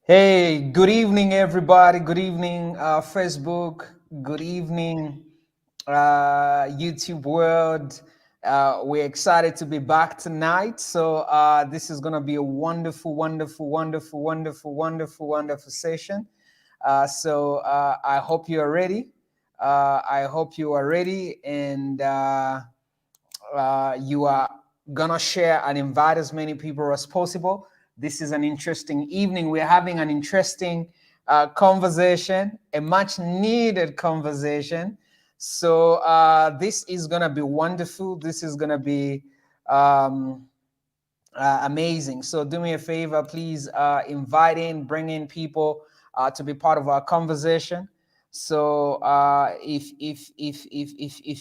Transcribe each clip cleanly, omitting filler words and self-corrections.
Hey, good evening, everybody. Good evening, Facebook. Good evening, YouTube world. We're excited to be back tonight. So, this is going to be a wonderful, wonderful, wonderful, wonderful, wonderful, wonderful session. I hope you are ready. I hope you are ready, and you are gonna share and invite as many people as possible. This is an interesting evening. We're having an interesting conversation, a much needed conversation. This is gonna be wonderful. This is gonna be um, amazing. So do me a favor, please invite in, bring in people to be part of our conversation. If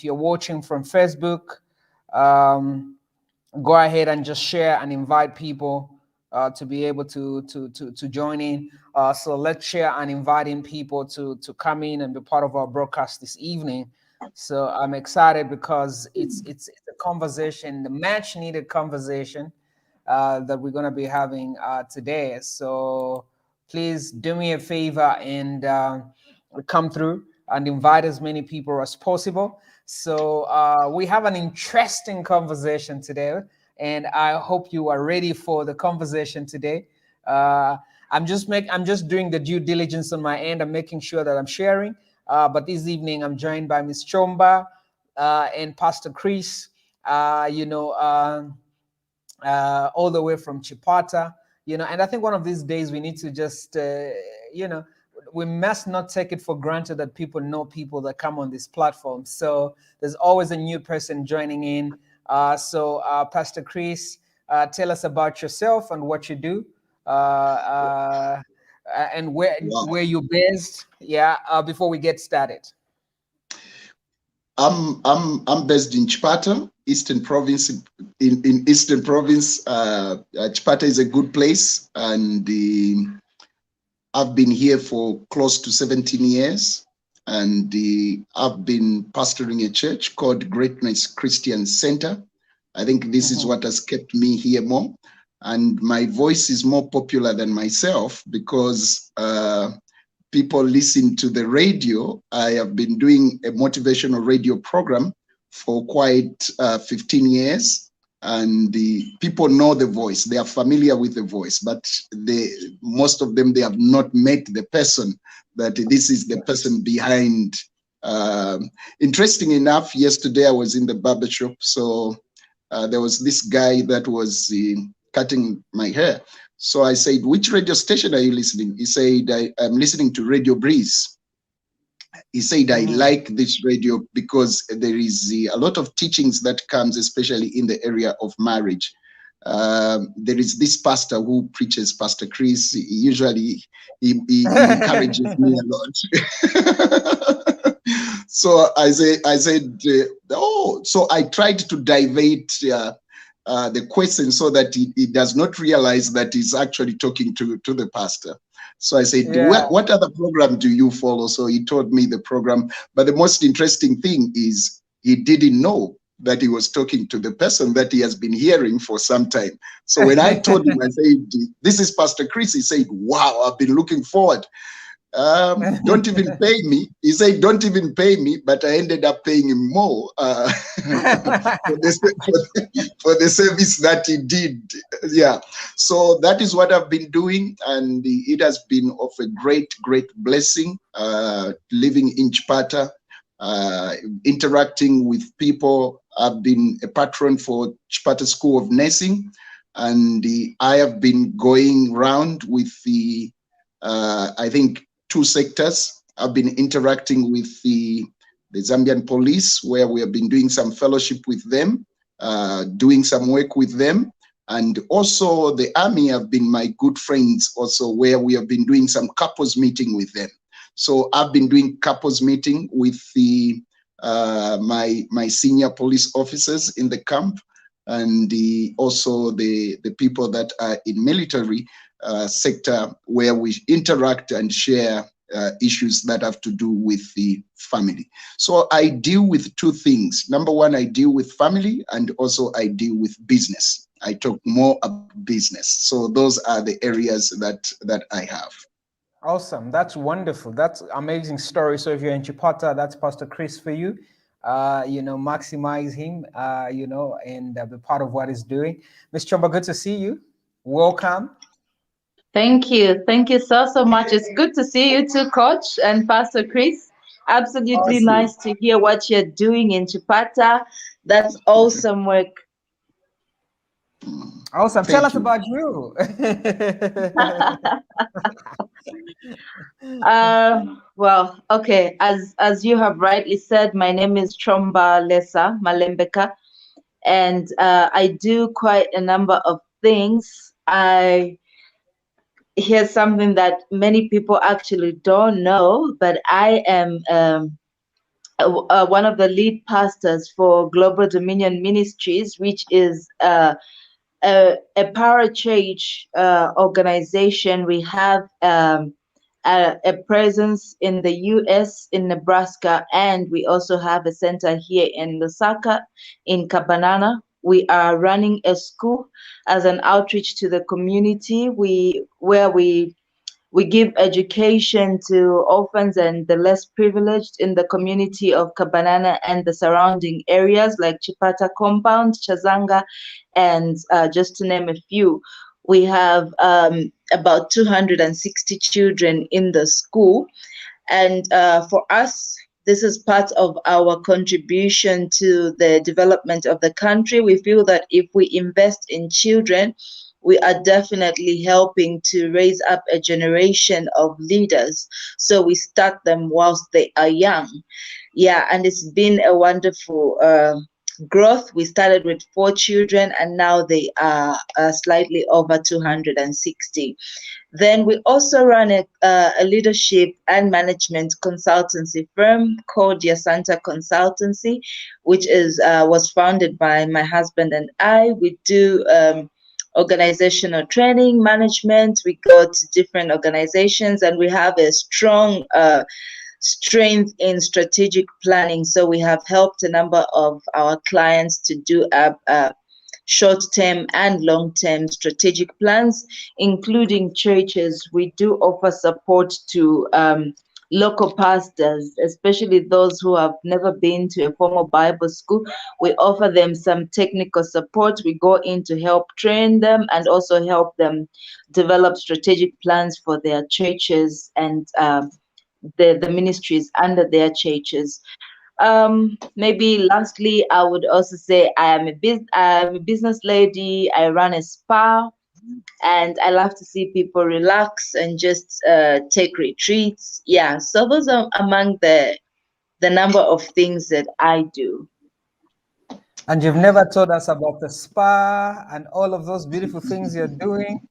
you're watching from Facebook, um, go ahead and just share and invite people to be able to join in. So let's share and inviting people to come in and be part of our broadcast this evening. So I'm excited because it's a conversation, the much needed conversation that we're going to be having today. So please do me a favor and come through and invite as many people as possible. So we have an interesting conversation today, and I hope you are ready for the conversation today. Uh, I'm just doing the due diligence on my end. I'm making sure that I'm sharing. But this evening I'm joined by Miss Chomba and Pastor Chris. Uh, you know. Uh, all the way from Chipata, and I think one of these days we need to just, you know, we must not take it for granted that people know people that come on this platform. So there's always a new person joining in. Pastor Chris, tell us about yourself and what you do, and Wow. where you're based. Yeah, before we get started. I'm based in Chipata, Eastern Province. In Eastern Province, Chipata is a good place, and I've been here for close to 17 years, and I've been pastoring a church called Greatness Christian Center. I think this is Mhm. what has kept me here more, and my voice is more popular than myself because people listen to the radio. I have been doing a motivational radio program for quite 15 years, and the people know the voice. They are familiar with the voice, but most of them, they have not met the person, that this is the person behind. Interesting enough, yesterday I was in the barber shop, so there was this guy that was cutting my hair. So I said, which radio station are you listening? He said, I'm listening to Radio Breeze. He said, I Mhm. like this radio because there is a lot of teachings that comes, especially in the area of marriage. There is this pastor who preaches, Pastor Chris. He encourages me a lot. So I said, oh, so I tried to divert the question so that he does not realize that he's actually talking to the pastor. So I said, Yeah. what other program do you follow? So he told me the program. But the most interesting thing is he didn't know that he was talking to the person that he has been hearing for some time. So when I told him, I said, this is Pastor Chris, he said, wow, I've been looking forward. Don't even pay me. He said, don't even pay me, but I ended up paying him more for the service that he did. Yeah. So that is what I've been doing, and it has been of a great, great blessing living in Chipata, interacting with people. I've been a patron for Chipata School of Nursing, and I have been going around with I think, two sectors. I've been interacting with the Zambian police, where we have been doing some fellowship with them, doing some work with them. And also the army have been my good friends also, where we have been doing some couples meeting with them. So I've been doing couples meeting with my senior police officers in the camp, and also the people that are in military sector, where we interact and share issues that have to do with the family. So I deal with two things. Number one, I deal with family, and also I deal with business. I talk more about business. So those are the areas that I have. Awesome. That's wonderful. That's amazing story. So if you're in Chipata, that's Pastor Chris for you. Maximize him, and be part of what he's doing. Miss Chomba, good to see you. Welcome. Thank you. Thank you so much. It's good to see you too, Coach and Pastor Chris. Absolutely Awesome. nice to hear what you're doing in Chipata. That's awesome work. Awesome. Tell Thank us you. about you. Well, okay. As you have rightly said, my name is Chomba Lesa Malembeka, and I do quite a number of things. Here's something that many people actually don't know, but I am one of the lead pastors for Global Dominion Ministries, which is a parachurch organization. We have a presence in the US, in Nebraska, and we also have a center here in Lusaka, in Kabanana. We are running a school as an outreach to the community. We give education to orphans and the less privileged in the community of Kabanana and the surrounding areas like Chipata Compound, Chazanga, and just to name a few. We have about 260 children in the school. And for us, this is part of our contribution to the development of the country. We feel that if we invest in children, we are definitely helping to raise up a generation of leaders. So we start them whilst they are young. Yeah, and it's been a wonderful growth. We started with 4 children, and now they are slightly over 260. Then we also run a leadership and management consultancy firm called Yasanta Consultancy, which is was founded by my husband and I. We do organizational training, management. We go to different organizations, and we have a strong strength in strategic planning. So we have helped a number of our clients to do short-term and long-term strategic plans, including churches. We do offer support to local pastors, especially those who have never been to a formal Bible school. We offer them some technical support. We go in to help train them and also help them develop strategic plans for their churches and the ministries under their churches. Maybe lastly, I would also say I'm a business lady. I run a spa, and I love to see people relax and just take retreats. Yeah, so those are among the number of things that I do. And you've never told us about the spa and all of those beautiful things you're doing.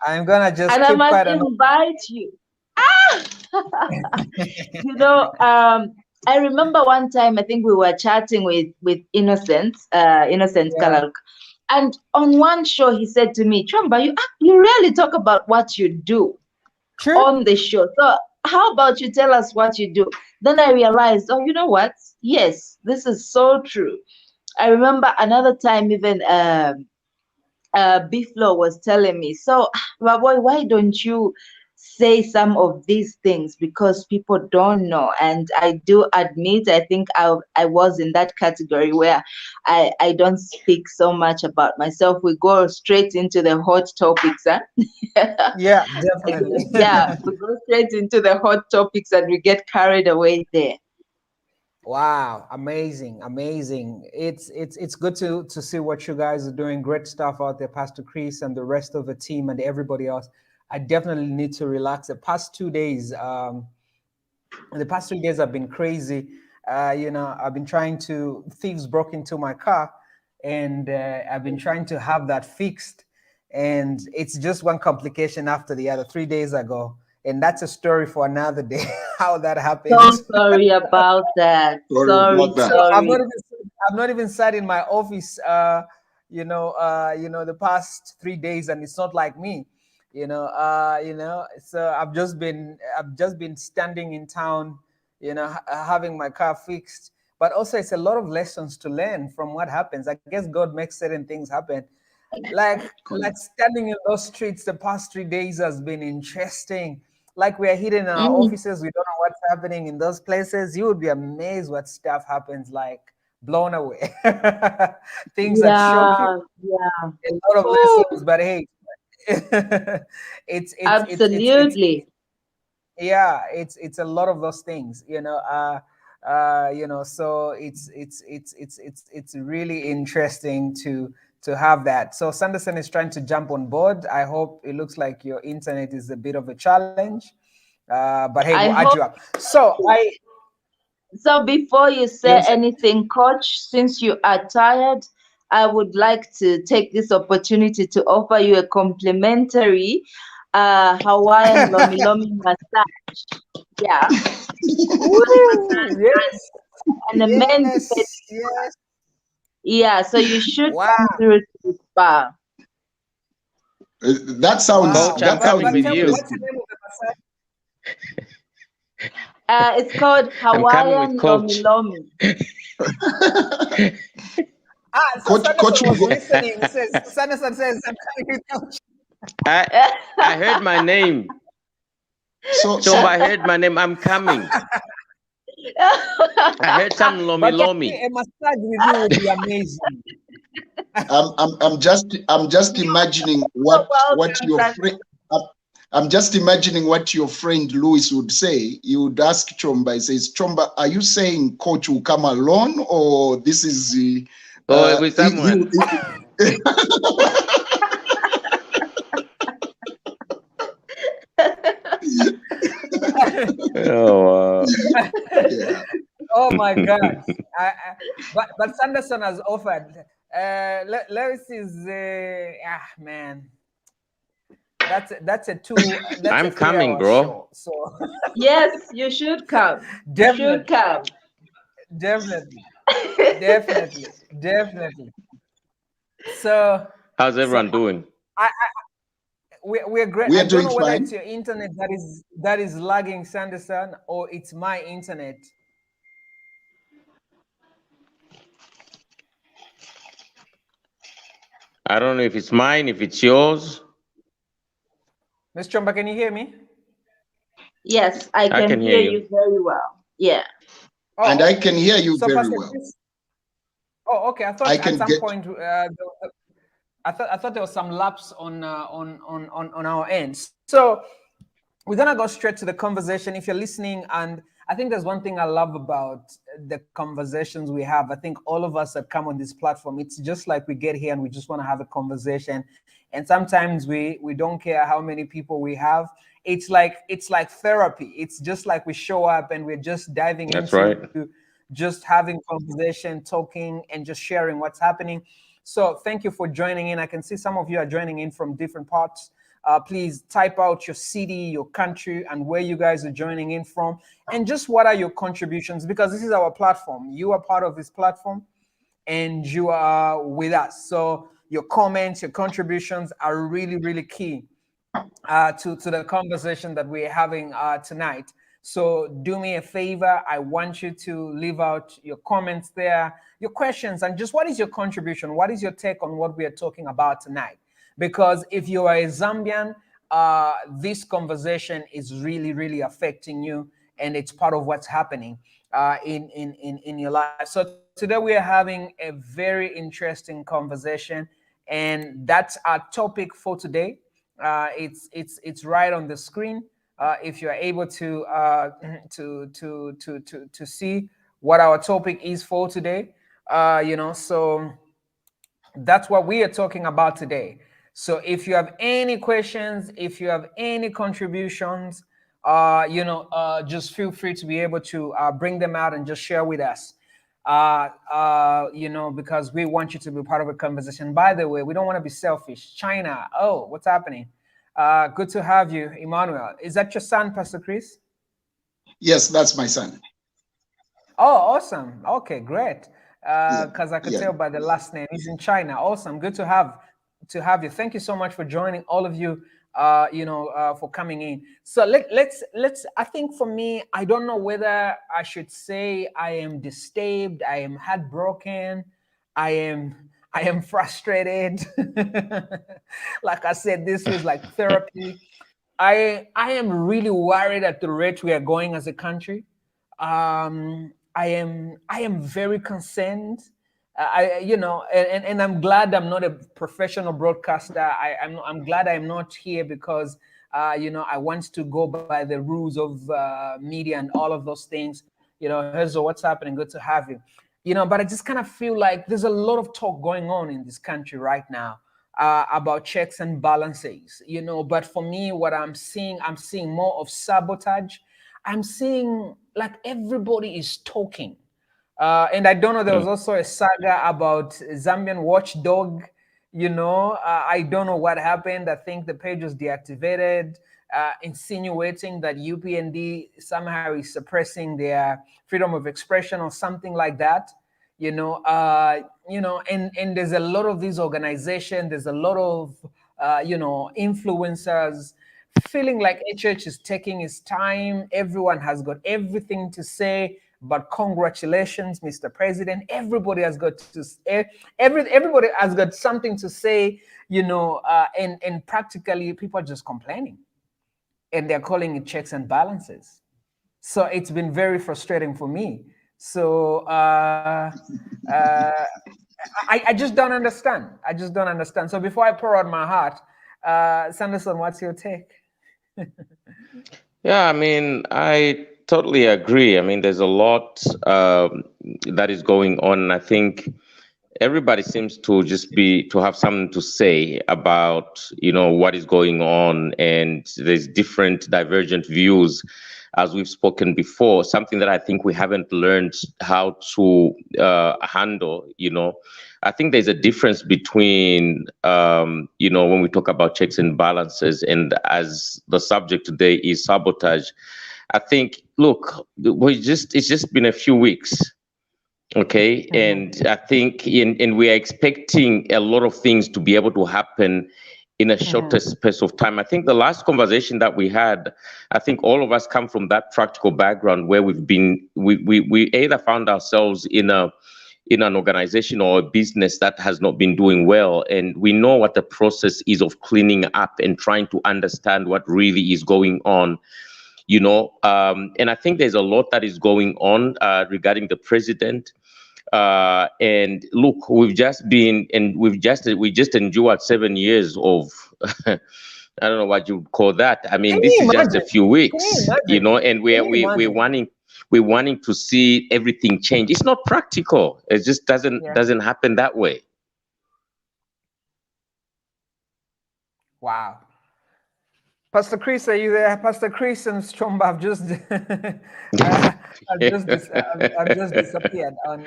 I'm gonna just And I keep must quiet and invite you. You know, I remember one time I think we were chatting with Innocent yeah, Kalaluk, and on one show he said to me, "Chamba, you really talk about what you do true. on the show. So how about you tell us what you do?" Then I realized, oh, you know what? Yes, this is so true. I remember another time even Biflo was telling me, so, boy, why don't you say some of these things because people don't know? And I do admit, I think I was in that category where I don't speak so much about myself. We go straight into the hot topics, huh? Yeah, definitely. Yeah, we go straight into the hot topics and we get carried away there. Wow, amazing, amazing. It's good to see what you guys are doing. Great stuff out there, Pastor Chris and the rest of the team and everybody else. I definitely need to relax. The past 3 days have been crazy. I've been trying to thieves broke into my car, and I've been trying to have that fixed, and it's just one complication after the other. 3 days ago, and that's a story for another day. How that So happened. sorry about that. Sorry Sorry, about that. So I've not sorry. even I've not even sat in my office the past 3 days, and it's not like me. So I've just been standing in town, having my car fixed. But also it's a lot of lessons to learn from what happens. I guess God makes certain things happen. like standing in those streets the past 3 days has been interesting. Like we are hidden in our Mm, offices, we don't know what's happening in those places. You would be amazed what stuff happens, like blown away. Things that shock you, yeah, yeah. a lot of lessons, Ooh, but hey, it's absolutely. yeah, it's a lot of those things, so it's really interesting to have that. So Sanderson is trying to jump on board. I hope it looks like your internet is a bit of a challenge, but hey, we'll I add you hope up. So I so. Before you you say were saying, anything, Coach, since you are tired, I would like to take this opportunity to offer you a complimentary Hawaiian Lomi Lomi massage. Yeah, woo, yes, and a men's bed. yes, yes, Yeah, so you should wow, come through to the spa. That sounds wow. Coach, I'm that But sounds coming with tell me, you. what's the interesting. name of the massage? It's called I'm coming with Hawaiian Lomi Coach. Lomi. So Coach Sanderson will was go. listening. He says, Sanderson says, I'm coming with I I heard my name. So Chomba, so I heard my name. I'm coming. I heard some lomi But lomi. a massage with you would be amazing. I'm just imagining You're what welcome, your son. friend. I'm just imagining what your friend Louis would say. He would ask Chomba. He says, "Chomba, are you saying Coach will come alone, or this is Oh, with he someone. would?" Oh, Yeah. Oh my God. But Sanderson has offered. Lewis is, man, that's a I'm three coming, hour bro. show. So Yes, you should come. You should definitely, come. definitely, definitely. So, How's so everyone doing? I, we're great. We I are don't doing know whether fine. it's your internet that is lagging, Sanderson, or it's my internet. I don't know if it's mine, if it's yours. Miss Chomba, can you hear me? Yes, I I can can hear hear you. you very well. Yeah. And Oh, I okay. can hear you So, very Pastor well. Chris. Oh, okay. I I thought at can some get. point, I thought there was some lapse on our end. So we're gonna go straight to the conversation. If you're listening, and I think there's one thing I love about the conversations we have. I think all of us that come on this platform, it's just like we get here and we just want to have a conversation. And sometimes we don't care how many people we have. It's like therapy. It's just like we show up and we're just diving That's into right. just having conversation, talking, and just sharing what's happening. So thank you for joining in. I can see some of you are joining in from different parts. Please type out your city, your country, and where you guys are joining in from, and just what are your contributions, because this is our platform. You are part of this platform and you are with us. So your comments, your contributions are really, really key to the conversation that we're having tonight. So do me a favor. I want you to leave out your comments there, your questions, and just what is your contribution? What is your take on what we are talking about tonight? Because if you are a Zambian, this conversation is really, really affecting you, and it's part of what's happening in your life. So today we are having a very interesting conversation, and that's our topic for today. It's right on the screen. If you're able to see what our topic is for today, so that's what we are talking about today. So if you have any questions, if you have any contributions, just feel free to be able to bring them out and just share with us. Because we want you to be part of a conversation. By the way, we don't want to be selfish. China, oh, what's happening? Good to have you, Emmanuel. Is that your son, Pastor Chris? Yes, that's my son. Oh, awesome. Okay, great. Yeah. Because I could Yeah. tell by the last name, he's in China. Awesome. Good to have you. Thank you so much for joining, all of you. For coming in. So let's. I think for me, I don't know whether I should say I am disturbed, I am heartbroken, I am I am frustrated. Like I said, this feels like therapy. I am really worried at the rate we are going as a country. I am very concerned. And I'm glad I'm not a professional broadcaster. I'm glad I'm not here because I want to go by the rules of media and all of those things. Here's what's happening. Good to have you. But I just kind of feel like there's a lot of talk going on in this country right now about checks and balances. But for me, what I'm seeing more of sabotage. I'm seeing like everybody is talking. And I don't know, there was also a saga about Zambian watchdog. I don't know what happened. I think the page was deactivated, insinuating that UPND somehow is suppressing their freedom of expression or something like that. And there's a lot of these organizations. There's a lot of influencers feeling like HH is taking its time. Everyone has got everything to say, but congratulations, Mr. President. Everybody has got to everybody has got something to say, and practically people are just complaining, and they're calling it checks and balances. So it's been very frustrating for me. So uh, I just don't understand. I just don't understand. So before I pour out my heart, Sanderson, what's your take? Yeah, I mean, I totally agree. I mean, there's a lot that is going on. I think everybody seems to have something to say about what is going on, and there's different divergent views, as we've spoken before. Something that I think we haven't learned how to handle. I think there's a difference between when we talk about checks and balances, and as the subject today is sabotage. I think, look, it's just been a few weeks. Okay, and I think and we are expecting a lot of things to be able to happen in a shorter space of time. I think the last conversation that we had, I think all of us come from that practical background where we either found ourselves in an organization or a business that has not been doing well, and we know what the process is of cleaning up and trying to understand what really is going on. And I think there's a lot that is going on regarding the president. And look, we just endured 7 years of I don't know what you call that. I mean, Can this you is just a imagine? few Can you weeks, imagine? and Can you we're wanting to see everything change. It's not practical. It just Yeah. doesn't happen that way. Wow. Pastor Chris, are you there? Pastor Chris and Stromba have just I've just disappeared I'm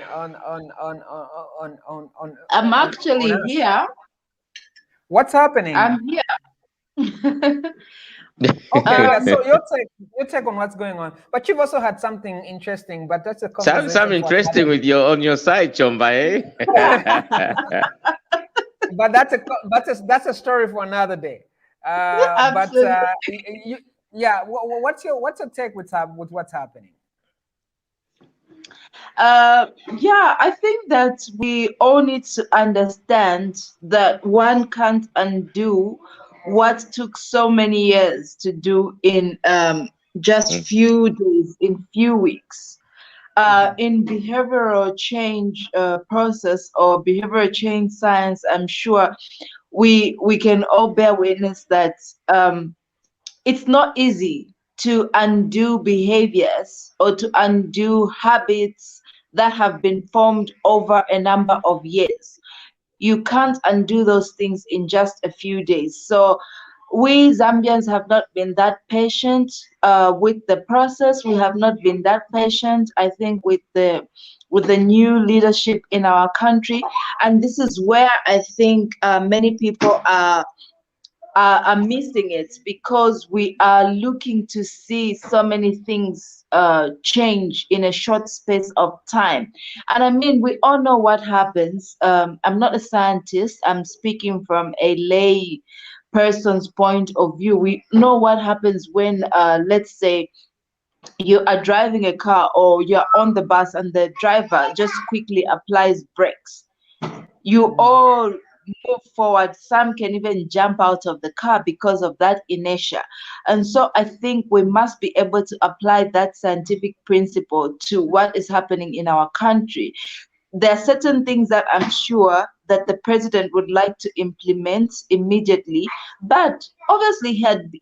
on actually us. here. What's happening? I'm here. Okay, yeah. Um, So your take on what's going on, but you've also had something interesting. But that's a Sounds conversation for interesting another with your on your side, Chomba, eh? but that's a story for another day. But absolutely. yeah, what's your take with what's happening? Yeah, I think that we all need to understand that one can't undo what took so many years to do in just few days, in few weeks. In behavioral change process or behavioral change science, I'm sure we can all bear witness that it's not easy to undo behaviors or to undo habits that have been formed over a number of years. You can't undo those things in just a few days. So we Zambians have not been that patient with the process. We have not been that patient, I think, with the new leadership in our country, and this is where I think many people are missing it, because we are looking to see so many things change in a short space of time. And I mean, we all know what happens. I'm not a scientist, I'm speaking from a lay person's point of view. We know what happens when, let's say, you are driving a car or you're on the bus and the driver just quickly applies brakes. you all move forward. Some can even jump out of the car because of that inertia. And so I think we must be able to apply that scientific principle to what is happening in our country. There are certain things that I'm sure that the president would like to implement immediately, but obviously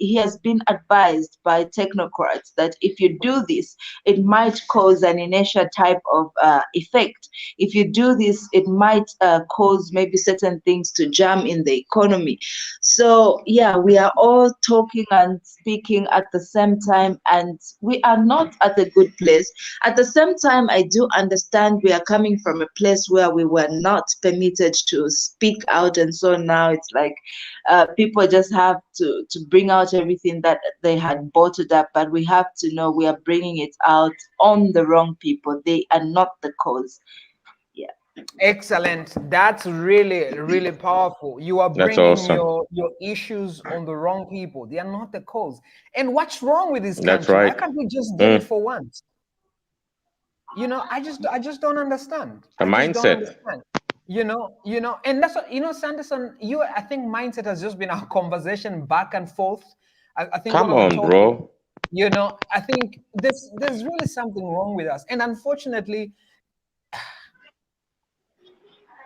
he has been advised by technocrats that if you do this, it might cause an inertia type of effect. If you do this, it might cause maybe certain things to jam in the economy. So yeah, we are all talking and speaking at the same time, and we are not at a good place. At the same time, I do understand we are coming from a place where we were not permitted to speak out, and so now it's like people just have to bring out everything that they had bottled up. But we have to know we are bringing it out on the wrong people. They are not the cause. Yeah. Excellent. That's really, really powerful. You are That's bringing awesome. your issues on the wrong people. They are not the cause. And what's wrong with this That's country? Why right. can't we just get it for once? I just don't understand. The I just don't mindset. understand. And that's what, Sanderson, I think mindset has just been our conversation back and forth. I think one Come of the on, topics, bro. I think there's really something wrong with us. And unfortunately,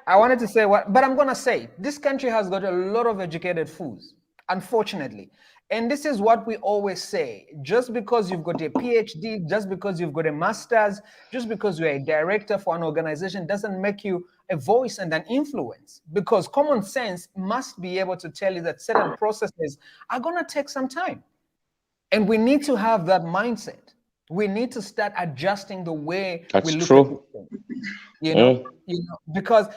I wanted to say what, but I'm going to say this country has got a lot of educated fools, unfortunately. And this is what we always say. Just because you've got a PhD, just because you've got a master's, just because you're a director for an organization doesn't make you a voice and an influence. Because common sense must be able to tell you that certain processes are going to take some time. And we need to have that mindset. We need to start adjusting the way we That's look at true. things. Because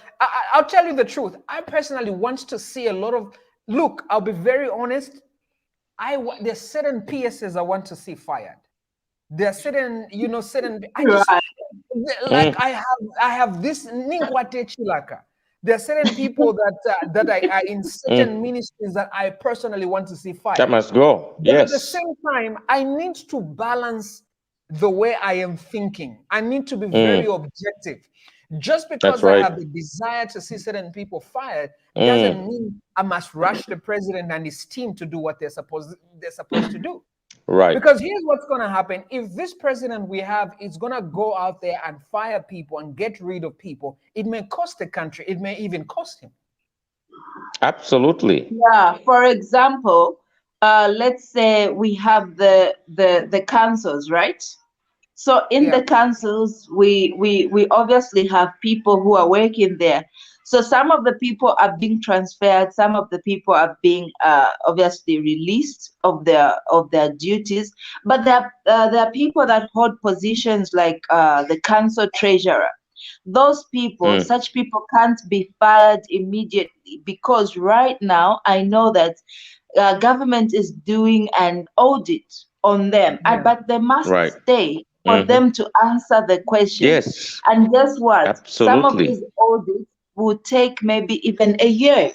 I'll tell you the truth. I personally want to see a lot of. Look, I'll be very honest. There's certain PSs I want to see fired. There are certain. I just Right. like I have this ninkwate chilaka. There are certain people that are in certain ministries that I personally want to see That fired. must go. But at the Yes. same time, I need to balance the way I am thinking. I need to be very objective. Just That's because I right. have the desire to see certain people fired doesn't mean I must rush the president and his team to do what they're supposed to do. Right. Because here's what's going to happen. If this president we have is going to go out there and fire people and get rid of people, it may cost the country. It may even cost him. Absolutely. Yeah. For example, let's say we have the councils, right? So in Yeah. the councils, we obviously have people who are working there. So some of the people are being transferred, some of the people are being obviously released of their duties. But there are people that hold positions like the council treasurer. Those people, such people can't be fired immediately because right now I know that government is doing an audit on them, Yeah. but they must Right. stay for them to answer the questions. Yes. And guess what? Some of Absolutely. these audits will take maybe even a year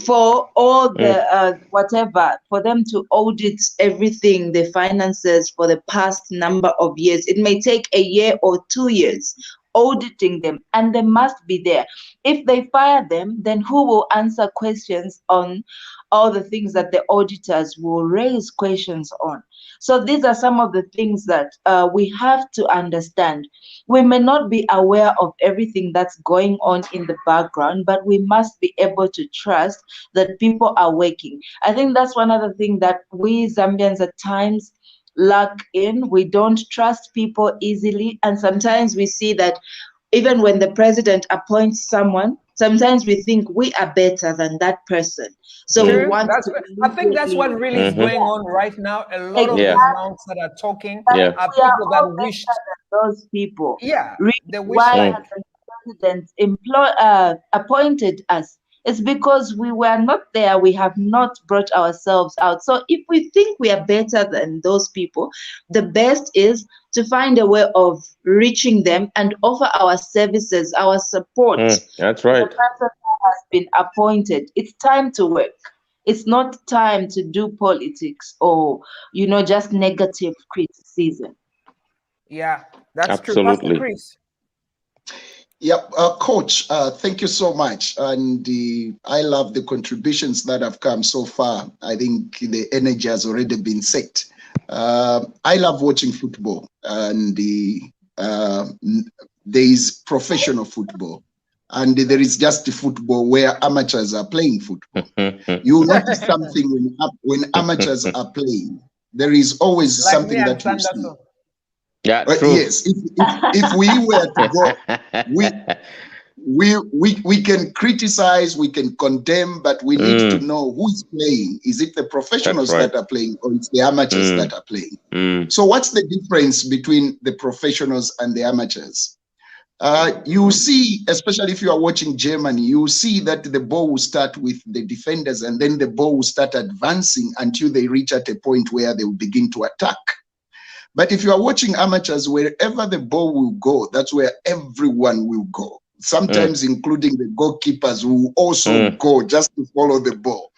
for all the whatever, for them to audit everything, the finances for the past number of years. It may take a year or 2 years auditing them, and they must be there. If they fire them, then who will answer questions on all the things that the auditors will raise questions on? So these are some of the things that we have to understand. We may not be aware of everything that's going on in the background, but we must be able to trust that people are working. I think that's one other thing that we Zambians at times lack in. We don't trust people easily. And sometimes we see that even when the president appoints someone, sometimes we think we are better than that person. So we True. want That's. to I think that's immediately, what really is going on right now. A lot of Yeah. these exactly, mounts that are talking that Yeah. are we are people that all wished. better than those people. Yeah, Really, they wish why like. hasn't the president appointed us? It's because we were not there. We have not brought ourselves out. So if we think we are better than those people, the best is to find a way of reaching them and offer our services, our support That's to the right. person who has been appointed. It's time to work. It's not time to do politics or, just negative criticism. Yeah, that's true. Pastor Absolutely. Chris. Yep, Coach, thank you so much. And I love the contributions that have come so far. I think the energy has already been set. I love watching football, and there is professional football, and there is just football where amateurs are playing football. You will notice something when amateurs are playing. There is always Like me something and that you see. Sanderson. Yeah, true. Yes, if we were to go, we can criticize, we can condemn, but we need to know who is playing. Is it the That's professionals right. that are playing, or it's the amateurs Mm, that are playing? mm, So what's the difference between the professionals and the amateurs? You see, especially if you are watching Germany, you see that the ball will start with the defenders, and then the ball will start advancing until they reach at a point where they will begin to attack. But if you are watching amateurs, wherever the ball will go, that's where everyone will go. mm, Sometimes including the goalkeepers will also mm, go just to follow the ball.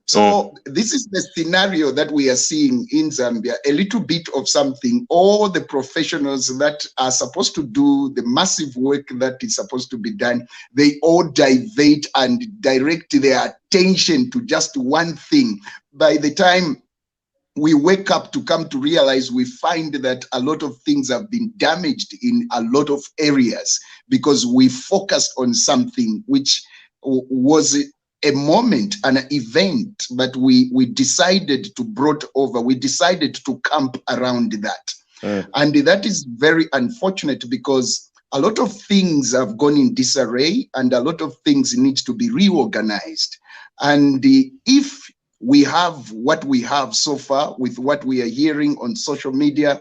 mm, So this is the scenario that we are seeing in Zambia, a little bit of something. All the professionals that are supposed to do the massive work that is supposed to be done, they all divert and direct their attention to just one thing. By the time we wake up to come to realize, we find that a lot of things have been damaged in a lot of areas because we focused on something which was a moment, an event, but we decided to brought over, we decided to camp around that. mm, And that is very unfortunate because a lot of things have gone in disarray and a lot of things need to be reorganized. And if we have what we have so far with what we are hearing on social media,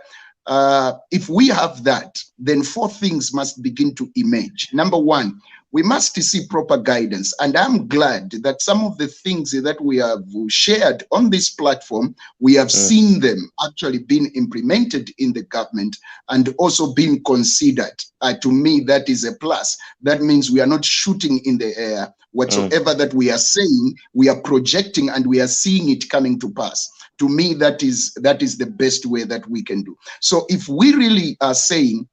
if we have that, then four things must begin to emerge. Number one, we must see proper guidance. And I'm glad that some of the things that we have shared on this platform, we have mm, seen them actually being implemented in the government and also being considered. To me, that is a plus. That means we are not shooting in the air. mm, Whatsoever that we are saying, we are projecting and we are seeing it coming to pass. To me, that is the best way that we can do. So if we really are saying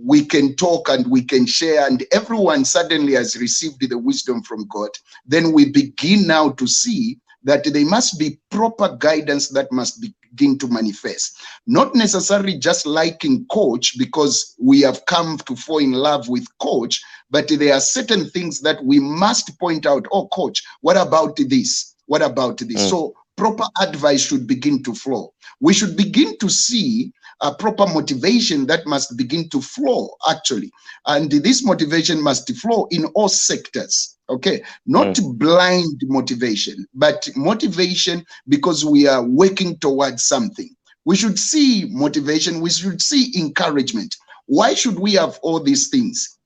we can talk and we can share, and everyone suddenly has received the wisdom from God, then we begin now to see that there must be proper guidance that must begin to manifest. Not necessarily just liking coach because we have come to fall in love with coach, but there are certain things that we must point out. Oh, coach, what about this? What about this? mm, So proper advice should begin to flow. We should begin to see a proper motivation that must begin to flow, actually. And this motivation must flow in all sectors, okay? Not mm, blind motivation, but motivation because we are working towards something. We should see motivation, we should see encouragement. Why should we have all these things?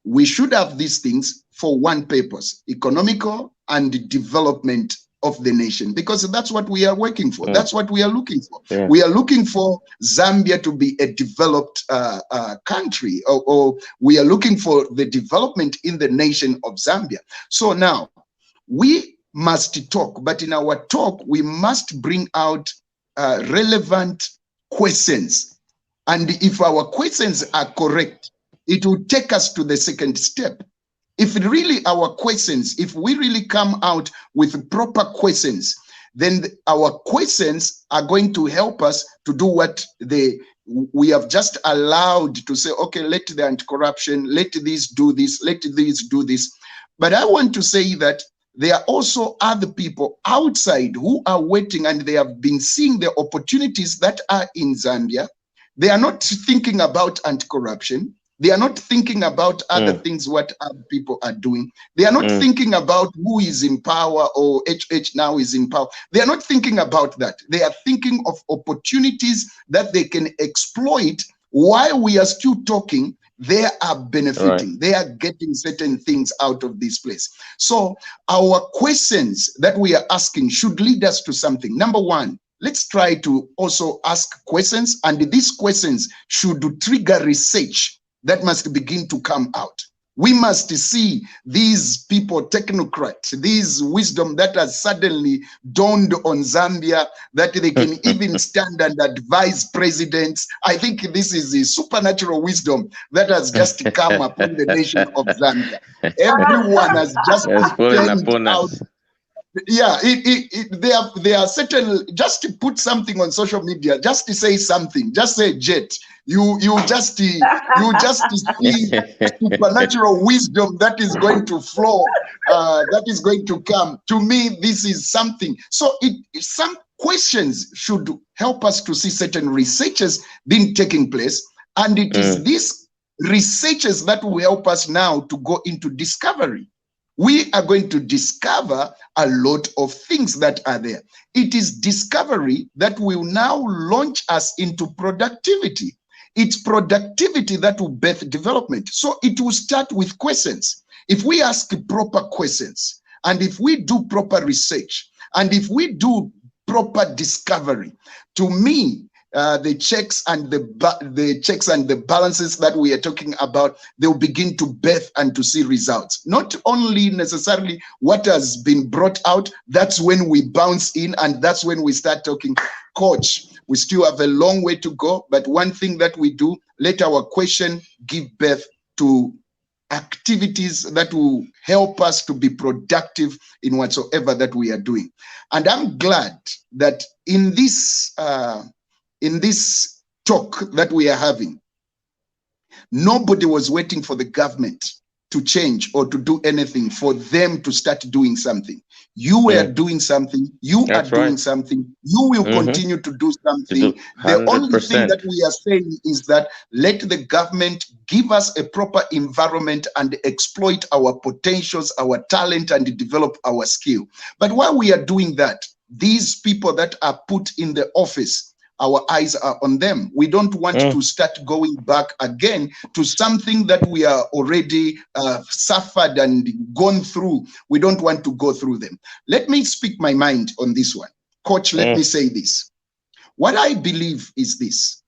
We should have these things for one purpose: economical and development of the nation, because that's what we are working for. mm. That's what we are looking for. Yeah. We are looking for Zambia to be a developed country, or we are looking for the development in the nation of Zambia. So now we must talk, but in our talk, we must bring out relevant questions. And if our questions are correct, it will take us to the second step. If really our questions, if we really come out with proper questions, then our questions are going to help us to do what we have just allowed to say, okay, let the anti-corruption, let this do this, let this do this. But I want to say that there are also other people outside who are waiting, and they have been seeing the opportunities that are in Zambia. They are not thinking about anti-corruption. They are not thinking about other Mm, things, what other people are doing. They are not mm, thinking about who is in power or HH now is in power. They are not thinking about that. They are thinking of opportunities that they can exploit while we are still talking. They are right. benefiting. They are getting certain things out of this place. So our questions that we are asking should lead us to something. Number one, let's try to also ask questions, and these questions should trigger research that must begin to come out. We must see these people, technocrats, these wisdom that has suddenly dawned on Zambia, that they can even stand and advise presidents. I think this is the supernatural wisdom that has just come upon the nation of Zambia. Everyone has just turned out. Yeah, they are certain. Just to put something on social media, just to say something, just say jet. You just see supernatural wisdom that is going to flow, that is going to come. To me, this is something. So some questions should help us to see certain researches being taking place, and it is these researches that will help us now to go into discovery. We are going to discover a lot of things that are there. It is discovery that will now launch us into productivity. It's productivity that will birth development. So it will start with questions. If we ask proper questions, and if we do proper research, and if we do proper discovery, to me, the checks and the balances that we are talking about, they'll begin to birth and to see results. Not only necessarily what has been brought out, that's when we bounce in, and that's when we start talking. Coach, we still have a long way to go, but one thing that we do, let our question give birth to activities that will help us to be productive in whatsoever that we are doing. And I'm glad that in this talk that we are having, nobody was waiting for the government to change or to do anything for them to start doing something. You were doing something. You are doing something. You will continue to do something. The only thing that we are saying is that let the government give us a proper environment and exploit our potentials, our talent, and develop our skill. But while we are doing that, these people that are put in the office, our eyes are on them. We don't want to start going back again to something that we are already suffered and gone through. We don't want to go through them. Let me speak my mind on this one. Coach, let me say this. What I believe is this.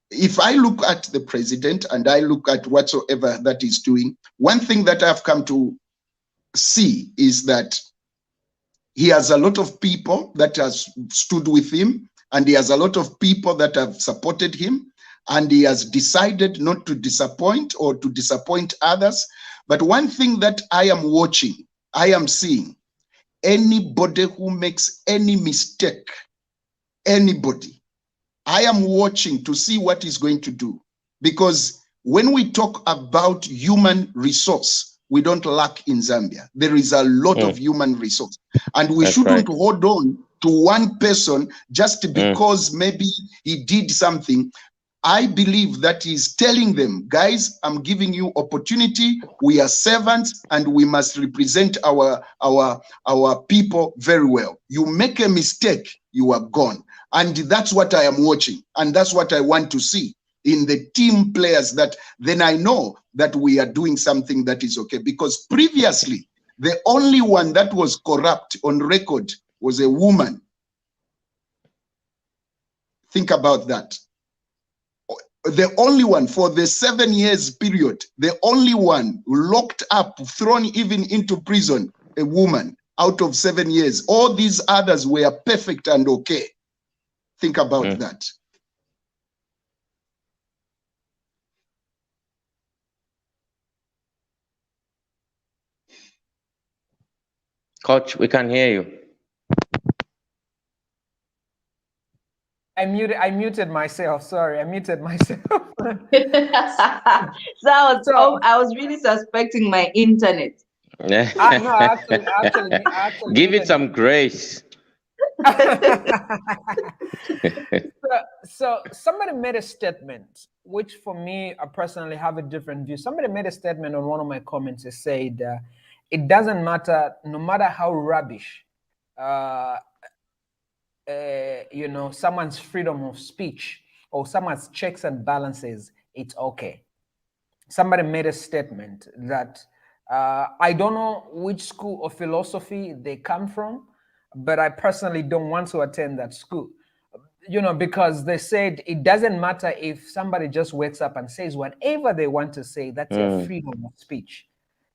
If I look at the president and I look at whatsoever that he's doing, one thing that I've come to see is that he has a lot of people that has stood with him, and he has a lot of people that have supported him, and he has decided not to disappoint or to disappoint others. But one thing that I am watching, I am seeing, anybody who makes any mistake, anybody, I am watching to see what he's going to do. Because when we talk about human resource, we don't lack in Zambia. There is a lot of human resource, and we shouldn't hold on to one person just because maybe he did something. I believe that he's telling them, guys, I'm giving you opportunity. We are servants, and we must represent our people very well. You make a mistake, you are gone. And that's what I am watching, and that's what I want to see in the team players, that then I know that we are doing something that is okay. Because previously, the only one that was corrupt on record was a woman. Think about that. The only one for the 7 years period, the only one locked up, thrown even into prison, a woman out of 7 years. All these others were perfect and okay. Think about that. Coach, we can hear you. I muted myself. Sorry, I muted myself. So I was really suspecting my internet. No, actually Give it some grace. So somebody made a statement, which for me, I personally have a different view. Somebody made a statement on one of my comments. It said, it doesn't matter, no matter how rubbish, someone's freedom of speech or someone's checks and balances, it's okay. Somebody made a statement that I don't know which school of philosophy they come from, but I personally don't want to attend that school. because they said it doesn't matter if somebody just wakes up and says whatever they want to say. That's their freedom of speech.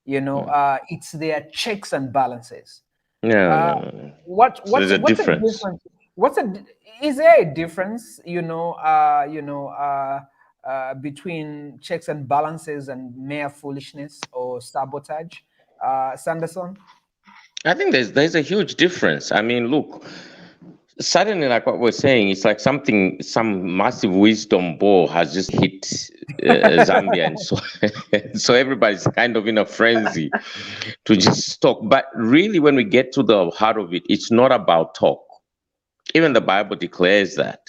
It's their checks and balances. No, Uh, no, no, no. So what's there's a what's a difference. difference? Is there a difference? Between checks and balances and mere foolishness or sabotage, Sanderson? I think there's a huge difference. I mean, look, suddenly, like what we're saying, it's like some massive wisdom ball has just hit Zambia, and so so everybody's kind of in a frenzy to just talk. But really, when we get to the heart of it, it's not about talk. Even the Bible declares that.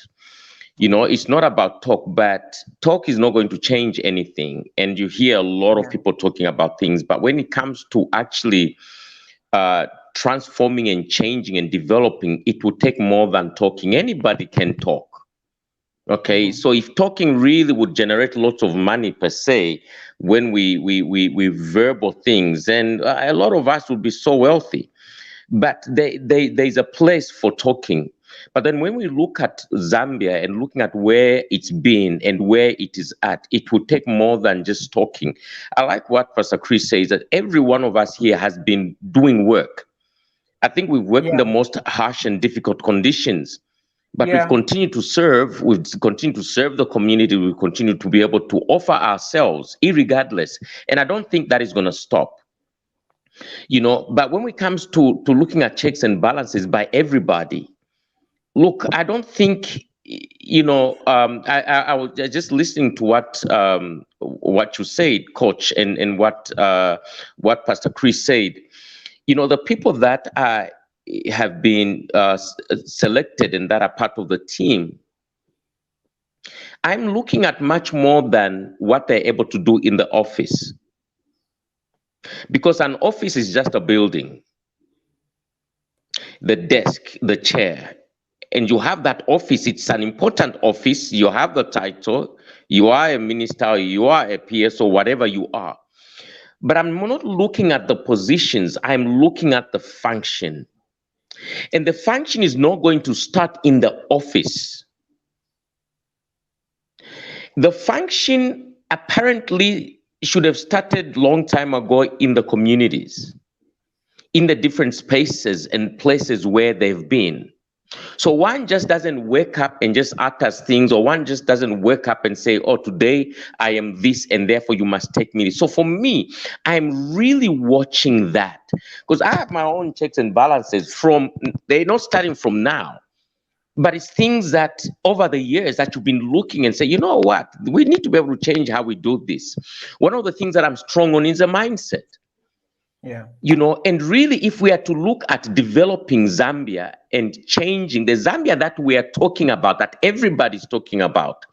It's not about talk, but talk is not going to change anything. And you hear a lot of Yeah. people talking about things, but when it comes to actually uh, transforming and changing and developing, it will take more than talking. Anybody can talk. Okay, so if talking really would generate lots of money per se, when we verbal things, then a lot of us would be so wealthy. But there's a place for talking. But then when we look at Zambia and looking at where it's been and where it is at, it would take more than just talking. I like what Pastor Chris says, that every one of us here has been doing work. I think we've worked in Yeah. the most harsh and difficult conditions, but we've Yeah. continued to serve. We've continued to serve the community. We've continued to be able to offer ourselves, irregardless. And I don't think that is going to stop. But when it comes to looking at checks and balances by everybody, look, I don't think, I was just listening to what you said, Coach, and what Pastor Chris said. The people that have been selected and that are part of the team, I'm looking at much more than what they're able to do in the office. Because an office is just a building, the desk, the chair, and you have that office. It's an important office. You have the title. You are a minister, you are a PS, or whatever you are. But I'm not looking at the positions. I'm looking at the function. And the function is not going to start in the office. The function apparently should have started long time ago in the communities, in the different spaces and places where they've been. So one just doesn't wake up and just utter things, or one just doesn't wake up and say, oh, today I am this and therefore you must take me. So for me, I'm really watching that, because I have my own checks and balances they're not starting from now, but it's things that over the years that you've been looking and say, you know what, we need to be able to change how we do this. One of the things that I'm strong on is a mindset. Yeah. And really, if we are to look at developing Zambia and changing the Zambia that we are talking about, that everybody's talking about,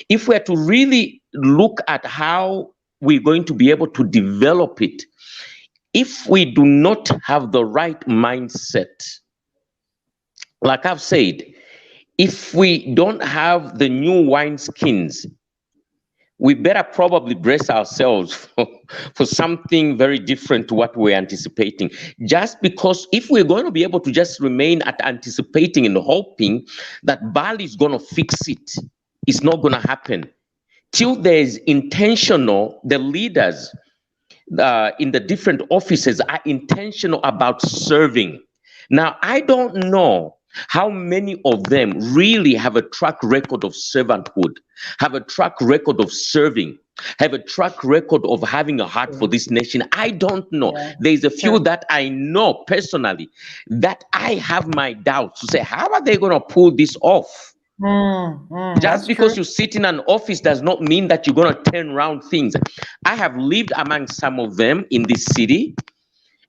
if we are to really look at how we're going to be able to develop it, if we do not have the right mindset, like I've said, if we don't have the new wineskins, we better probably brace ourselves for something very different to what we're anticipating. Just because if we're going to be able to just remain at anticipating and hoping that Bali is going to fix it, it's not going to happen. Till there's the leaders in the different offices are intentional about serving. Now, I don't know how many of them really have a track record of servanthood, have a track record of serving, have a track record of having a heart for this nation. I don't know. Yeah. There's a few Sure. that I know personally that I have my doubts to say, how are they going to pull this off? Just That's because true. you sit in an office does not mean that you're going to turn around things. I have lived among some of them in this city,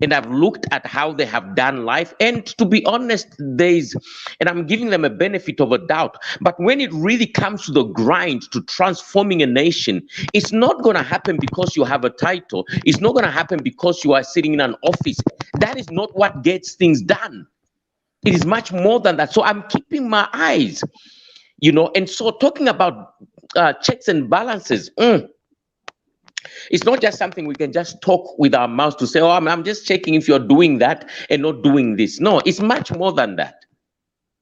and I've looked at how they have done life. And to be honest, and I'm giving them a benefit of a doubt. But when it really comes to the grind to transforming a nation, it's not going to happen because you have a title. It's not going to happen because you are sitting in an office. That is not what gets things done. It is much more than that. So I'm keeping my eyes. And so talking about checks and balances, it's not just something we can just talk with our mouths to say, oh, I'm just checking if you're doing that and not doing this. No, it's much more than that.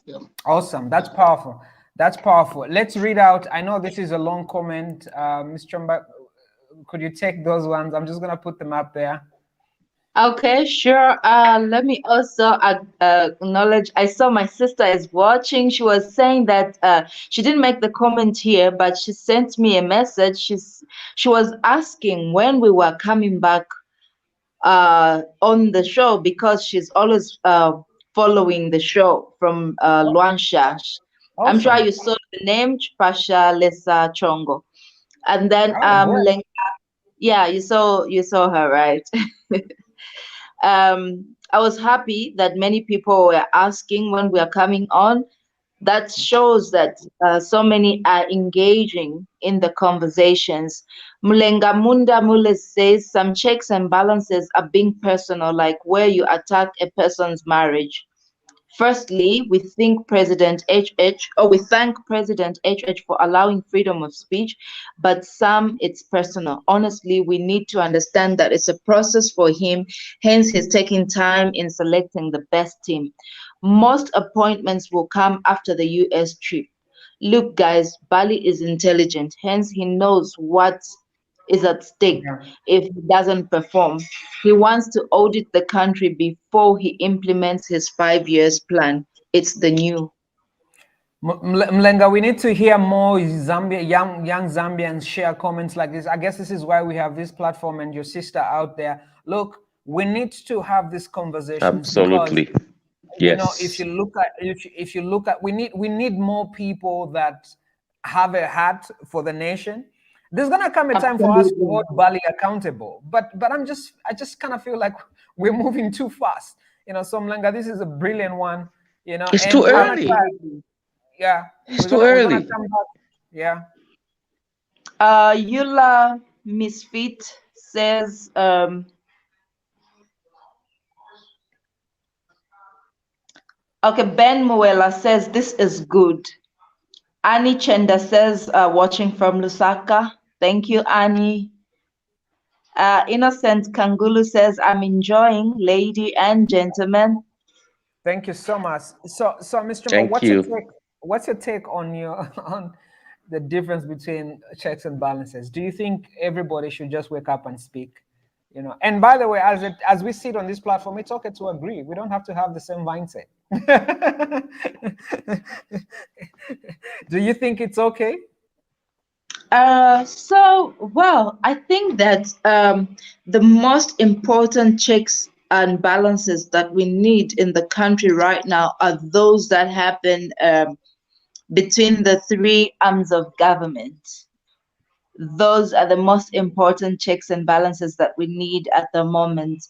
Yeah. Awesome. That's powerful. That's powerful. Let's read out. I know this is a long comment. Ms. Chumba, could you take those ones? I'm just going to put them up there. Okay, sure. Let me also acknowledge. I saw my sister is watching. She was saying that she didn't make the comment here, but she sent me a message. She was asking when we were coming back on the show because she's always following the show from Luansha. I'm sure Awesome. you saw the name Pasha Lesa Chongo, and then Oh, good. yeah, you saw her, right? I was happy that many people were asking when we are coming on. That shows that so many are engaging in the conversations. Mulenga Munda Mule says some checks and balances are being personal, like where you attack a person's marriage. Firstly, we thank President HH for allowing freedom of speech, but some it's personal. Honestly, we need to understand that it's a process for him, hence he's taking time in selecting the best team. Most appointments will come after the US trip. Look, guys, Bali is intelligent, hence he knows what is at stake Yeah. if he doesn't perform. He wants to audit the country before he implements his 5 years plan. It's the new. Mlenga, we need to hear more young Zambians share comments like this. I guess this is why we have this platform and your sister out there. Look, we need to have these conversations because Absolutely. if you Yes. look at if you look at we need more people that have a heart for the nation. There's gonna come a time for us to Absolutely. hold Bali accountable, but I just kind of feel like we're moving too fast. So Mlenga, this is a brilliant one. It's And too we're gonna try. early. Absolutely. Yeah, It's we're too gonna we're gonna early. come back. Yeah. Eula Misfit says, okay, Ben Muela says, this is good. Annie Chenda says, watching from Lusaka. Thank you, Annie. Innocent Kangulu says, I'm enjoying, lady and gentlemen. Thank you so much. So Mr. Mo, Thank you. what's your take on your on the difference between checks and balances? Do you think everybody should just wake up and speak? And by the way, as we sit on this platform, it's okay to agree. We don't have to have the same mindset. Do you think it's okay? Well, I think that the most important checks and balances that we need in the country right now are those that happen between the three arms of government. Those are the most important checks and balances that we need at the moment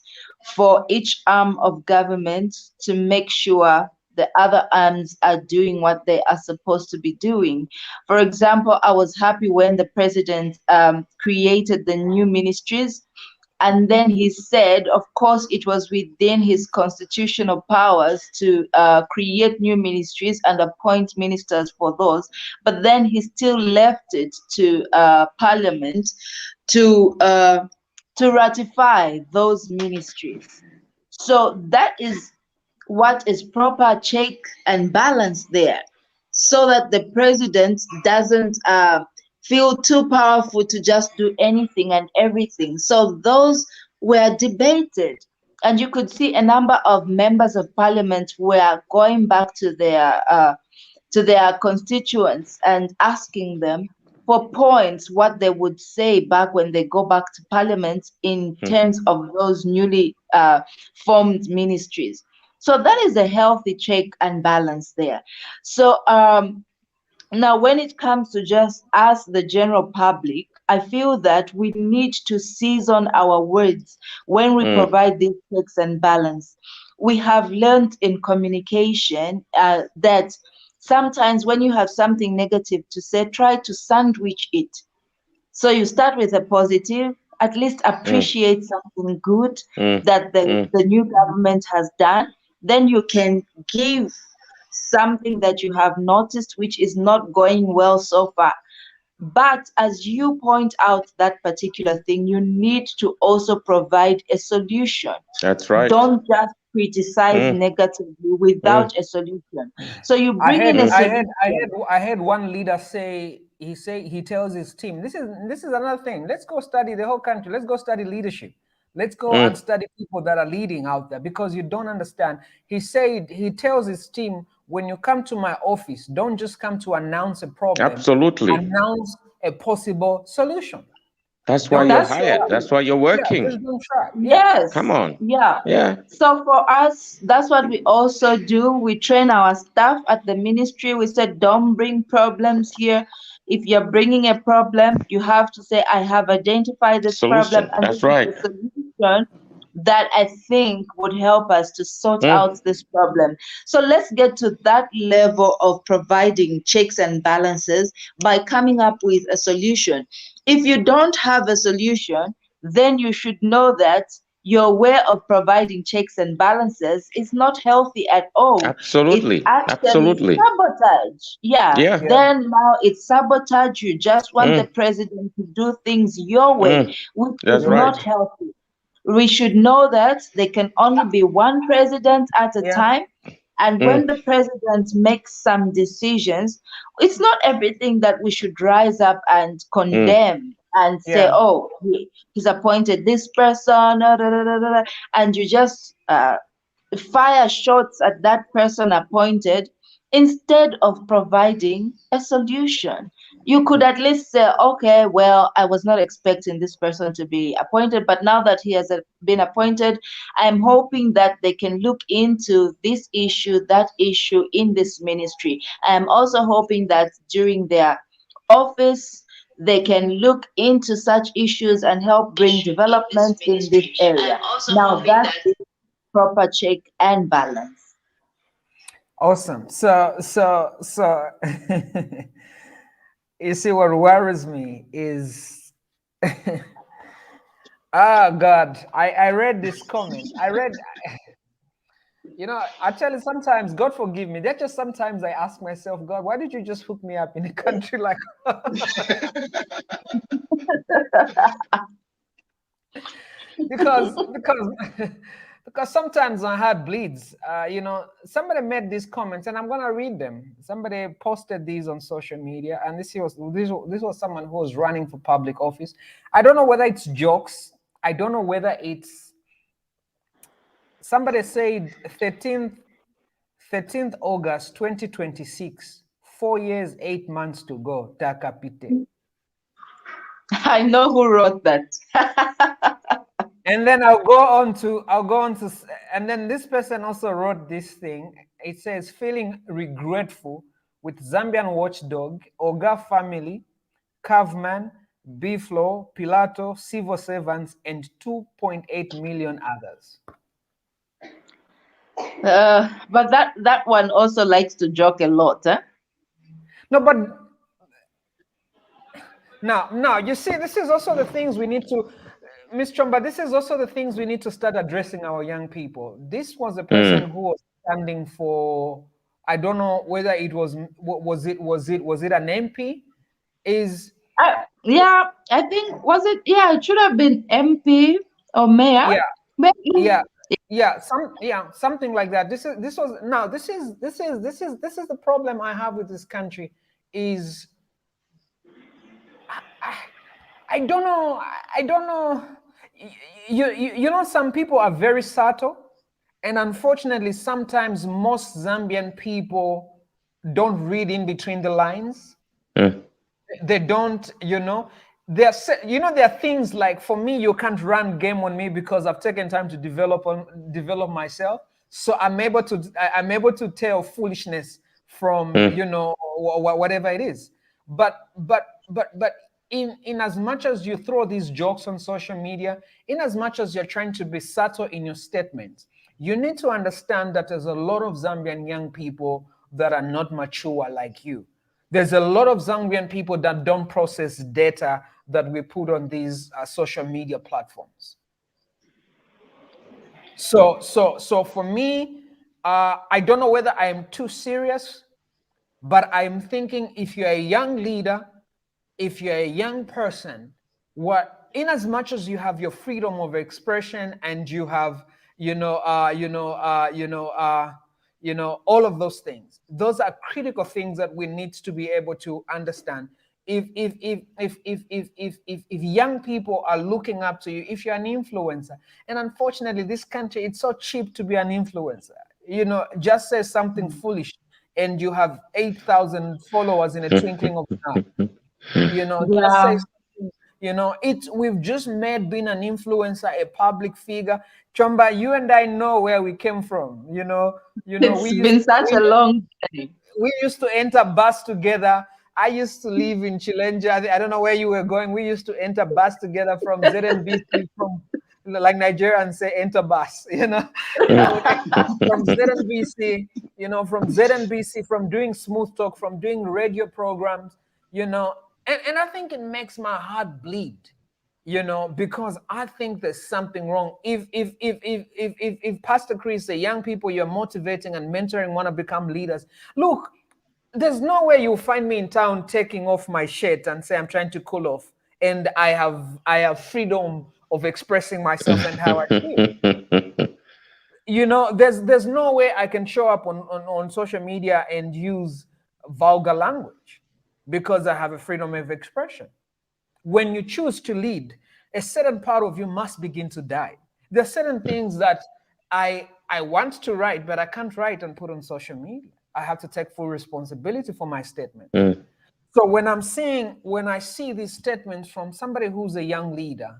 for each arm of government to make sure the other arms are doing what they are supposed to be doing. For example, I was happy when the president created the new ministries, and then he said, of course, it was within his constitutional powers to create new ministries and appoint ministers for those. But then he still left it to Parliament to ratify those ministries. So that is what is proper check and balance there, so that the president doesn't feel too powerful to just do anything and everything. So those were debated, and you could see a number of members of parliament were going back to their constituents and asking them for points what they would say back when they go back to parliament in Hmm. terms of those newly formed ministries. So that is a healthy check and balance there. So now, when it comes to just us, the general public, I feel that we need to season our words when we Mm. provide these checks and balance. We have learned in communication that sometimes when you have something negative to say, try to sandwich it. So you start with a positive, at least Mm. appreciate something good Mm. that Mm. the new government has done. Then you can give something that you have noticed which is not going well so far. But as you point out that particular thing, you need to also provide a solution. That's right. Don't just criticize Mm, negatively without a solution. So you I bring had in a I had solution. I had I had one leader he tells his team, this is another thing. Let's go study the whole country. Let's go study leadership. Let's go and mm, study people that are leading out there because you don't understand. He tells his team, when you come to my office, don't just come to announce a problem, absolutely. announce a possible solution. That's why Don't you're That's just show hired. up. true. That's why you're Yeah, working. just don't try. Yeah. Come Yes, on. yeah. Yeah. So for us, that's what we also do. We train our staff at the ministry. We said, don't bring problems here. If you're bringing a problem, you have to say, I have identified this problem, Solution. and this That's is right. the solution that I think would help us to sort out Mm, this problem. So let's get to that level of providing checks and balances by coming up with a solution. If you don't have a solution, then you should know that your way of providing checks and balances is not healthy at all. It's absolutely. actually Absolutely. sabotage. Yeah, Yeah. Yeah. then now it's sabotage. You just want the Mm, president to do things your way, mm, which is that's Yeah. not right. healthy. We should know that there can only be one president at a Yeah. time. And when Mm, the president makes some decisions, it's not everything that we should rise up and mm, condemn and say, Yeah. oh, he's appointed this person, and you just fire shots at that person appointed instead of providing a solution. You could at least say, okay, well, I was not expecting this person to be appointed, but now that he has been appointed, I'm hoping that they can look into this issue, that issue in this ministry. I am also hoping that during their office, they can look into such issues and help bring development in this area. Now, that is proper check and balance. Awesome. You see, what worries me is, ah, God, I read this comment. Actually, sometimes, God forgive me. That just sometimes I ask myself, God, why did you just hook me up in a country like because because sometimes my heart bleeds. Somebody made these comments, and I'm gonna read them. Somebody posted these on social media, and this was someone who was running for public office. I don't know whether it's jokes. I don't know whether it's somebody said 13th August 2026, 4 years, 8 months to go. Takapite. I know who wrote that. And then I'll go on to, and then this person also wrote this thing. It says, feeling regretful with Zambian watchdog, Oga family, Caveman, Biflo, Pilato, civil servants, and 2.8 million others. But that one also likes to joke a lot. Eh? No, but now, you see, this is also the things we need to, Miss Chomba, this is also the things we need to start addressing our young people. This was a person mm. who was standing for, I don't know whether it was it an MP? Is Yeah, I think was it? Yeah, it should have been MP or mayor. Yeah, Maybe. yeah, something like that. This is the problem I have with this country is I don't know. I don't know. Some people are very subtle, and unfortunately, sometimes most Zambian people don't read in between the lines. Mm. They don't. There are things like, for me, you can't run game on me because I've taken time to develop myself. So I'm able to tell foolishness from Mm. whatever it is. But in as much as you throw these jokes on social media, in as much as you're trying to be subtle in your statements, you need to understand that there's a lot of Zambian young people that are not mature like you. There's a lot of Zambian people that don't process data that we put on these social media platforms. So for me, I don't know whether I am too serious, but I'm thinking, if you're a young leader, if you're a young person, what, in as much as you have your freedom of expression and you have, all of those things, those are critical things that we need to be able to understand. If young people are looking up to you, if you're an influencer, and unfortunately this country, it's so cheap to be an influencer. Just say something foolish and you have 8,000 followers in a twinkling of an eye. Just say Yeah, something. We've just made being an influencer a public figure. Chomba, you and I know where we came from. it's been such a long journey. we used to enter bus together. I used to live in Chilenja. I don't know where you were going. We used to enter bus together from ZNBC, from like Nigeria, and say enter bus. We would enter from ZNBC, from ZNBC, from doing smooth talk, from doing radio programs, and I think it makes my heart bleed, because I think there's something wrong. If Pastor Chris, the young people you're motivating and mentoring want to become leaders, look, there's no way you'll find me in town taking off my shirt and say I'm trying to cool off, and I have freedom of expressing myself and how I feel. There's no way I can show up on social media and use vulgar language because I have a freedom of expression. When you choose to lead, a certain part of you must begin to die. There are certain things that I want to write, but I can't write and put on social media. I have to take full responsibility for my statement. So when I see these statements from somebody who's a young leader,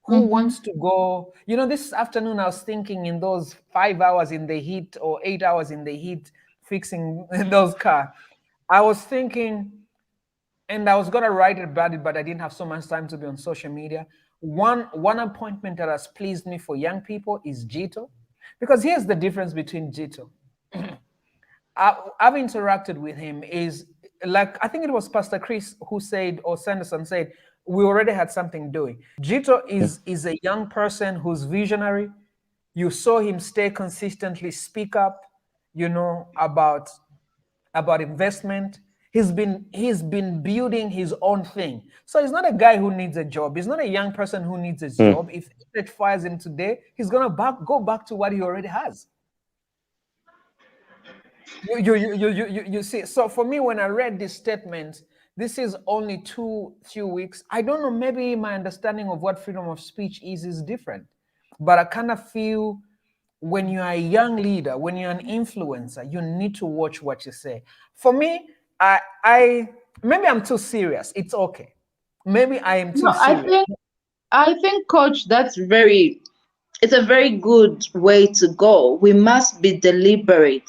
who wants to go, this afternoon I was thinking, in those 5 hours in the heat or 8 hours in the heat fixing those cars, I was thinking, and I was gonna write about it, but I didn't have so much time to be on social media. One appointment that has pleased me for young people is Jito, because here's the difference between Jito. I've interacted with him. Is like, I think it was Pastor Chris who said, or Sanderson said, we already had something doing. Jito is a young person who's visionary. You saw him stay consistently speak up, about investment. He's been building his own thing. So he's not a guy who needs a job. He's not a young person who needs a job. If it fires him today, he's gonna go back to what he already has. You see. So for me, when I read this statement, this is only few weeks. I don't know. Maybe my understanding of what freedom of speech is different, but I kind of feel, when you're a young leader, when you're an influencer, you need to watch what you say. For me, I maybe I'm too serious. It's okay. Maybe I am No, too serious. I think, Coach, it's a very good way to go. We must be deliberate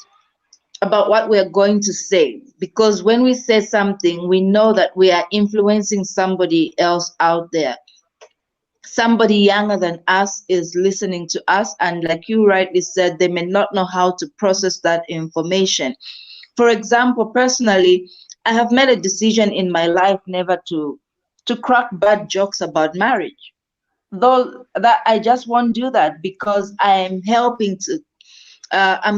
about what we're going to say, because when we say something, we know that we are influencing somebody else out there. Somebody younger than us is listening to us, and like you rightly said, they may not know how to process that information. For example, personally, I have made a decision in my life never to crack bad jokes about marriage. Though that I just won't do that, because I'm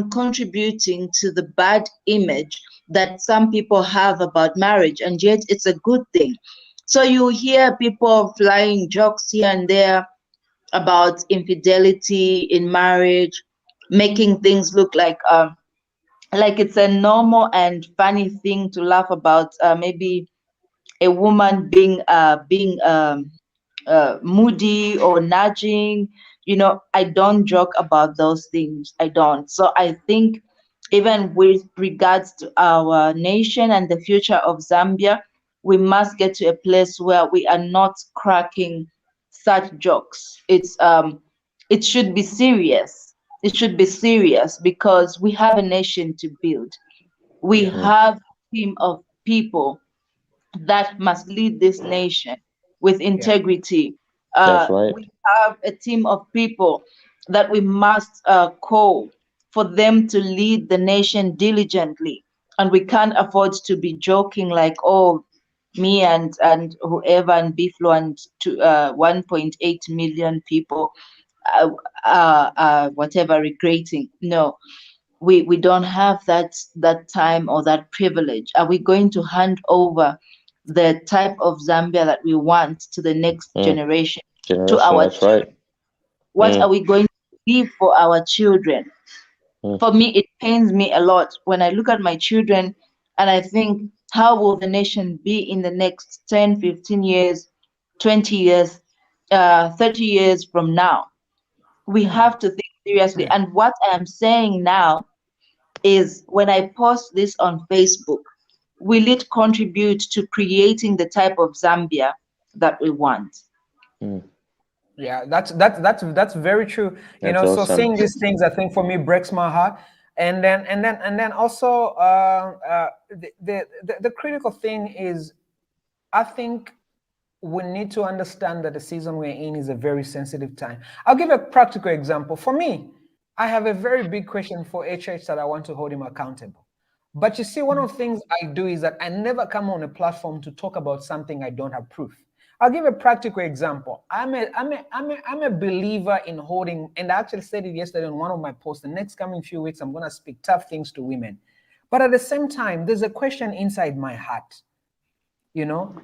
contributing to the bad image that some people have about marriage, and yet it's a good thing. So you hear people flying jokes here and there about infidelity in marriage, making things look like it's a normal and funny thing to laugh about. Maybe a woman being moody or nudging. I don't joke about those things. I don't. So I think, even with regards to our nation and the future of Zambia, we must get to a place where we are not cracking such jokes. It should be serious. It should be serious, because we have a nation to build. We Yeah. have a team of people that must lead this nation with Yeah. integrity. That's right. We have a team of people that we must call for them to lead the nation diligently. And we can't afford to be joking like, oh, me and whoever and Biflo and 1.8 million people, uh, whatever, recreating. No, we don't have that time or that privilege. Are we going to hand over the type of Zambia that we want to the next generation, to Generation, our that's right. what are we going to leave for our children? For me, it pains me a lot when I look at my children and I think, how will the nation be in the next 10, 15 years, 20 years, 30 years from now? We have to think seriously. And what I am saying now is, when I post this on Facebook, will it contribute to creating the type of Zambia that we want? Yeah, that's very true. You That's know, so awesome. seeing these things, I think for me breaks my heart. And then also the critical thing is, I think we need to understand that the season we're in is a very sensitive time. I'll give a practical example. For me, I have a very big question for HH that I want to hold him accountable. But you see, one of the things I do is that I never come on a platform to talk about something I don't have proof. I'll give a practical example. I'm a believer in holding, and I actually said it yesterday on one of my posts. The next coming few weeks, I'm going to speak tough things to women. But at the same time, there's a question inside my heart. You know,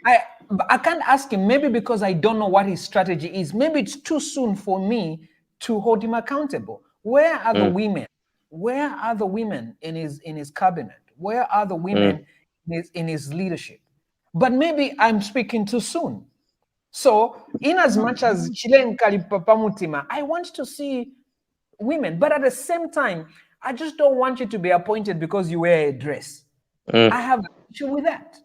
I can't ask him, maybe because I don't know what his strategy is. Maybe it's too soon for me to hold him accountable. Where are the women? Where are the women in his cabinet? Where are the women in his leadership? But maybe I'm speaking too soon. So, in as much as Chilen Kalipapa Mutima, I want to see women, but at the same time, I just don't want you to be appointed because you wear a dress. I have an issue with that.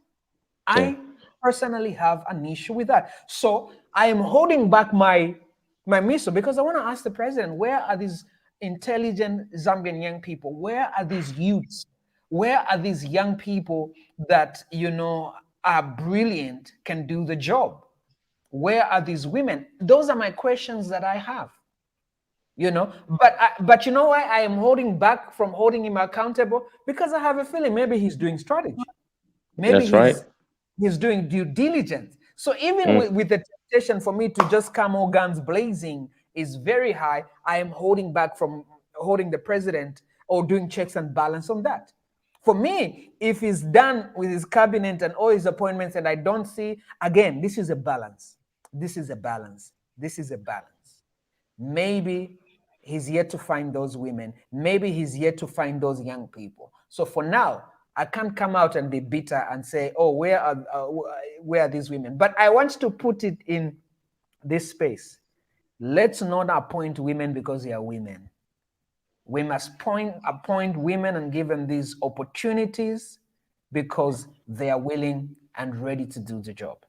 I personally have an issue with that. So I am holding back my missile because I want to ask the president, where are these intelligent Zambian young people? Where are these youths? Where are these young people that, you know, are brilliant, can do the job? Where are these women? Those are my questions that I have. You know, but you know why I am holding back from holding him accountable? Because I have a feeling maybe he's doing strategy. Maybe That's right. he's doing due diligence. So even with the temptation for me to just come all guns blazing is very high, I am holding back from holding the president or doing checks and balance on that. For me, if he's done with his cabinet and all his appointments and I don't see, again, this is a balance. This is a balance. This is a balance. Maybe he's yet to find those women. Maybe he's yet to find those young people. So for now, I can't come out and be bitter and say, oh, where are these women? But I want to put it in this space. Let's not appoint women because they are women. We must appoint women and give them these opportunities because they are willing and ready to do the job.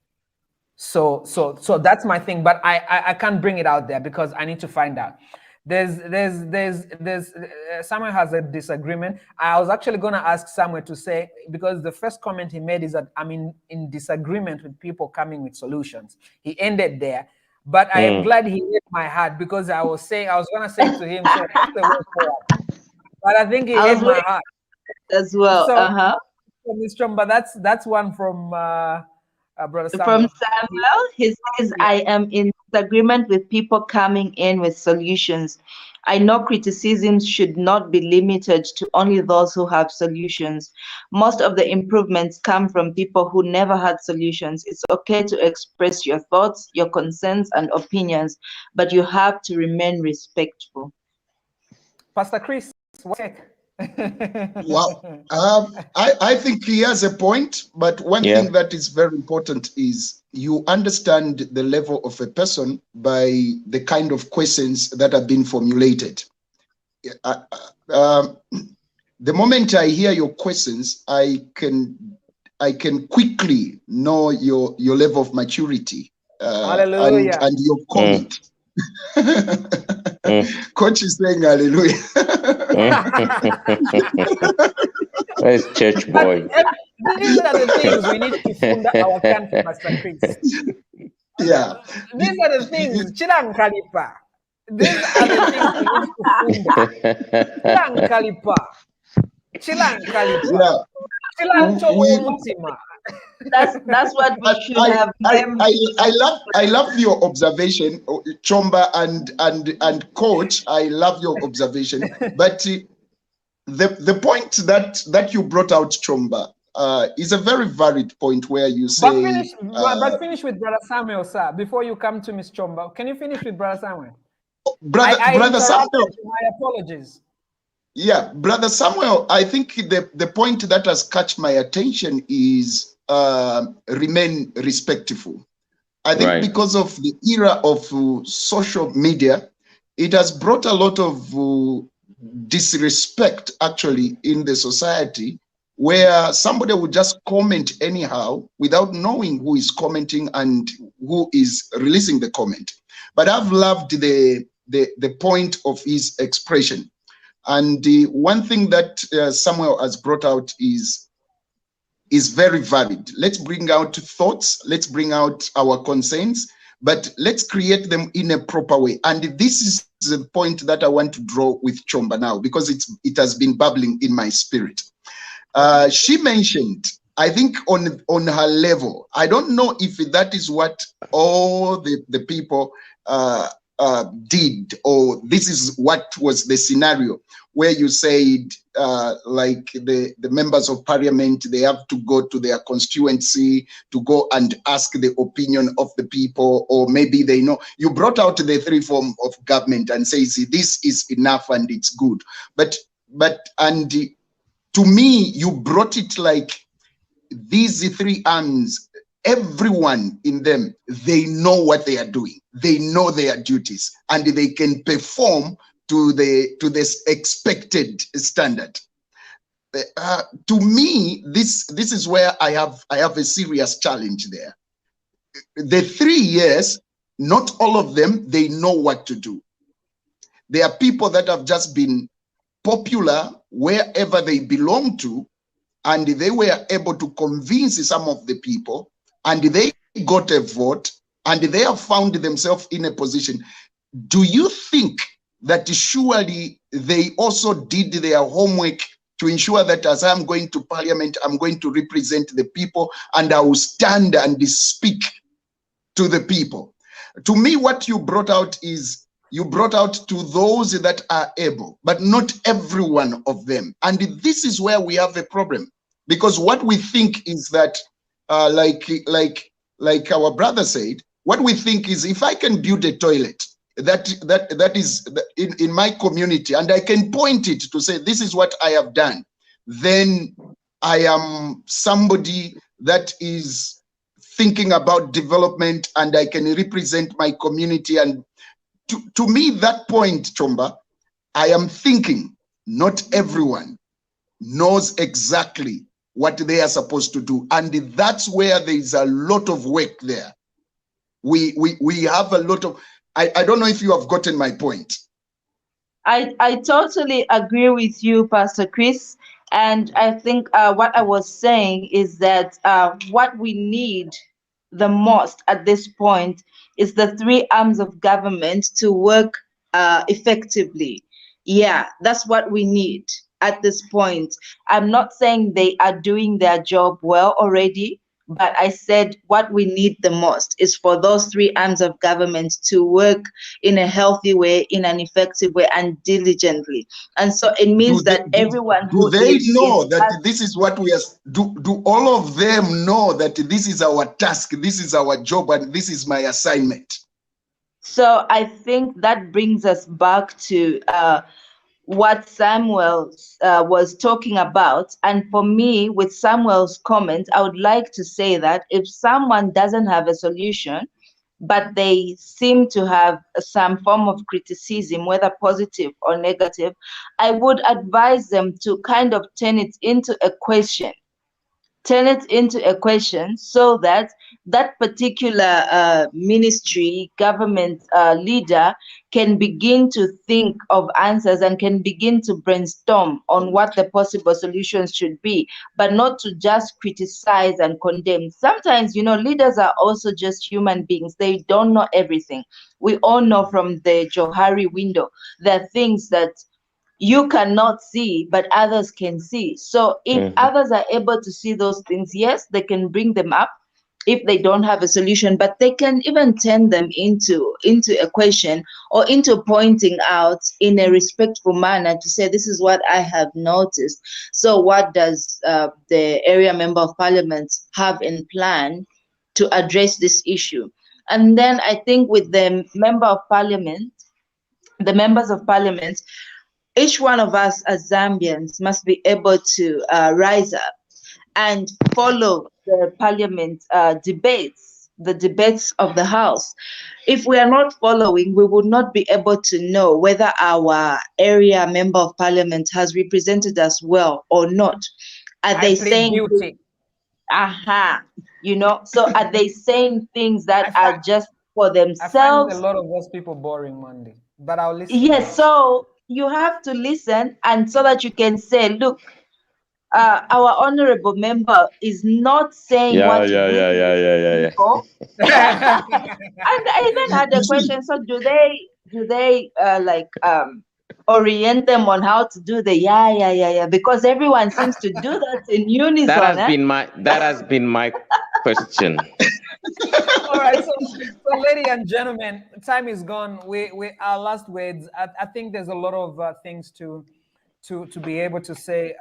So that's my thing, but I can't bring it out there because I need to find out. There's Samuel has a disagreement. I was actually going to ask Samuel to say, because the first comment he made is that I'm in disagreement with people coming with solutions. He ended there, but I am glad he hit my heart because I was going to say to him, so what's the way forward? But I think he hit my heart as well. So, Ms. Chomba, that's one from Brother Samuel. From Samuel, he says, I am in disagreement with people coming in with solutions. I know criticisms should not be limited to only those who have solutions. Most of the improvements come from people who never had solutions. It's okay to express your thoughts, your concerns, and opinions, but you have to remain respectful. Pastor Chris, what's Well, I think he has a point, but one thing that is very important is you understand the level of a person by the kind of questions that have been formulated. The moment I hear your questions, I can quickly know your level of maturity and your comment. Coach is saying hallelujah. Where's church boy? These are the things we need to fund our country, Pastor Chris. Yeah. These are the things, Chilang Kalipa. These are the things we need to fund. Chilang Kalipa. Chilang Kalipa. Chilang Chomutima. That's what we should have. I love your observation, Chomba and Coach. I love your observation. But the point that you brought out, Chomba, is a very valid point where you But say, finish with Brother Samuel, sir, before you come to Miss Chomba. Can you finish with Brother Samuel? I brother interrupted Samuel. you. My apologies. Yeah, brother Samuel. I think the point that has catch my attention is remain respectful. I think Right. because of the era of social media, it has brought a lot of disrespect actually in the society, where somebody would just comment anyhow without knowing who is commenting and who is releasing the comment. But I've loved the point of his expression. And the one thing that Samuel has brought out is very valid. Let's bring out thoughts, let's bring out our concerns, but let's create them in a proper way. And this is the point that I want to draw with Chomba now, because it has been bubbling in my spirit. She mentioned, I think on her level, I don't know if that is what all the people did, or this is what was the scenario where you said like the members of parliament, they have to go to their constituency to go and ask the opinion of the people, or maybe they know. You brought out the three form of government and says this is enough and it's good, but and to me you brought it like these three arms, everyone in them, they know what they are doing, they know their duties, and they can perform to the expected standard. To me, this is where I have a serious challenge there. The 3 years, not all of them, they know what to do. There are people that have just been popular wherever they belong to, and they were able to convince some of the people, and they got a vote, and they have found themselves in a position. Do you think that surely they also did their homework to ensure that as I'm going to parliament, I'm going to represent the people, and I will stand and speak to the people? To me, what you brought out is, you brought out to those that are able, but not every one of them. And this is where we have a problem, because what we think is that, like our brother said, what we think is, if I can build a toilet that is in my community, and I can point it to say this is what I have done, then I am somebody that is thinking about development, and I can represent my community. And to me, that point, Chomba, I am thinking not everyone knows exactly what they are supposed to do, and that's where there is a lot of work there. We have a lot of, I don't know if you have gotten my point. I totally agree with you, Pastor Chris. And I think what I was saying is that what we need the most at this point is the three arms of government to work effectively. Yeah, that's what we need at this point. I'm not saying they are doing their job well already, but I said what we need the most is for those three arms of government to work in a healthy way, in an effective way, and diligently. And so it means that everyone do who they is know in that this is what we are, do all of them know that this is our task, this is our job, and this is my assignment? So I think that brings us back to what Samuel was talking about. And for me, with Samuel's comment, I would like to say that if someone doesn't have a solution, but they seem to have some form of criticism, whether positive or negative, I would advise them to kind of turn it into a question, so that that particular ministry, government leader can begin to think of answers and can begin to brainstorm on what the possible solutions should be, but not to just criticize and condemn. Sometimes, you know, leaders are also just human beings. They don't know everything. We all know from the Johari window, there are things that you cannot see, but others can see. So if others are able to see those things, yes, they can bring them up. if they don't have a solution, but they can even turn them into a question or into pointing out in a respectful manner to say, this is what I have noticed. So what does the area member of parliament have in plan to address this issue? And then I think with the members of parliament, each one of us as Zambians must be able to rise up and follow the parliament debates, the debates of the House. If we are not following, we would not be able to know whether our area member of parliament has represented us well or not. Are I they plead saying, guilty. so are they saying things that I are find just for I find a themselves? lot of those people boring, Monday. But I'll listen. Yes, so you have to listen, and so that you can say, look, our honorable member is not saying Yeah, what yeah, we yeah, yeah, yeah, yeah, yeah. people. And I even had You a see, question. So do they like orient them on how to do the yeah, because everyone seems to do that in That unison, has eh? been my question. All right, so ladies and gentlemen, time is gone. We our last words. I think there's a lot of things to be able to say.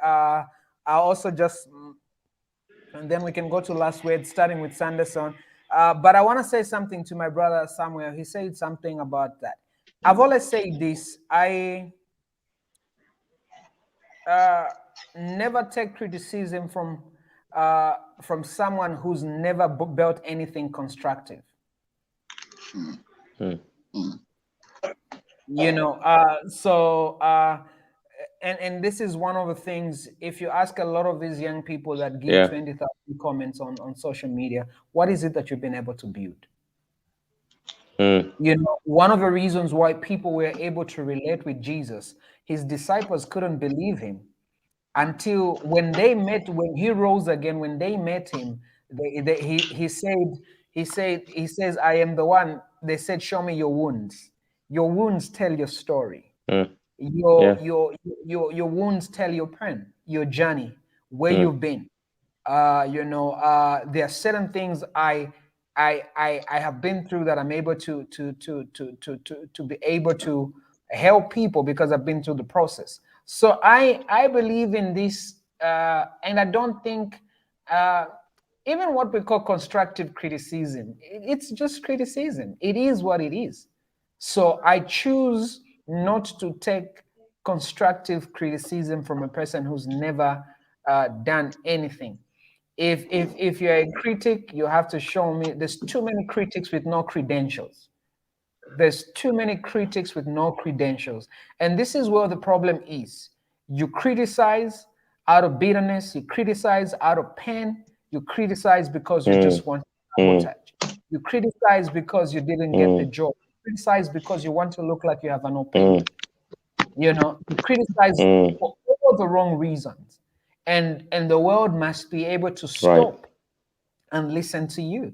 I'll also just and then we can go to last words, starting with Sanderson. But I want to say something to my brother Samuel. He said something about that. I've always said this. I uh, never take criticism from someone who's never built anything constructive. Hmm. You know, and this is one of the things. If you ask a lot of these young people that give Yeah. 20,000 comments on social media, what is it that you've been able to build? Hmm. You know, one of the reasons why people were able to relate with Jesus, his disciples couldn't believe him until when he rose again, when they met him, he says, I am the one. They said, show me your wounds. Your wounds tell your story. Hmm. Your Yeah. your your wounds tell your pain, your journey, where Hmm. you've been. There are certain things I have been through that I'm able to be able to help people because I've been through the process. So I believe in this, and I don't think uh, even what we call constructive criticism, it's just criticism. It is what it is. So I choose not to take constructive criticism from a person who's never done anything. If you're a critic, you have to show me. There's too many critics with no credentials. There's too many critics with no credentials, and this is where the problem is. You criticize out of bitterness. You criticize out of pain. You criticize because you Hmm. just want to Hmm. sabotage. You criticize because you didn't get the Hmm. job. You criticize because you want to look like you have an Hmm. opinion. You criticize Hmm. for all the wrong reasons, and the world must be able to Right. stop and listen to you.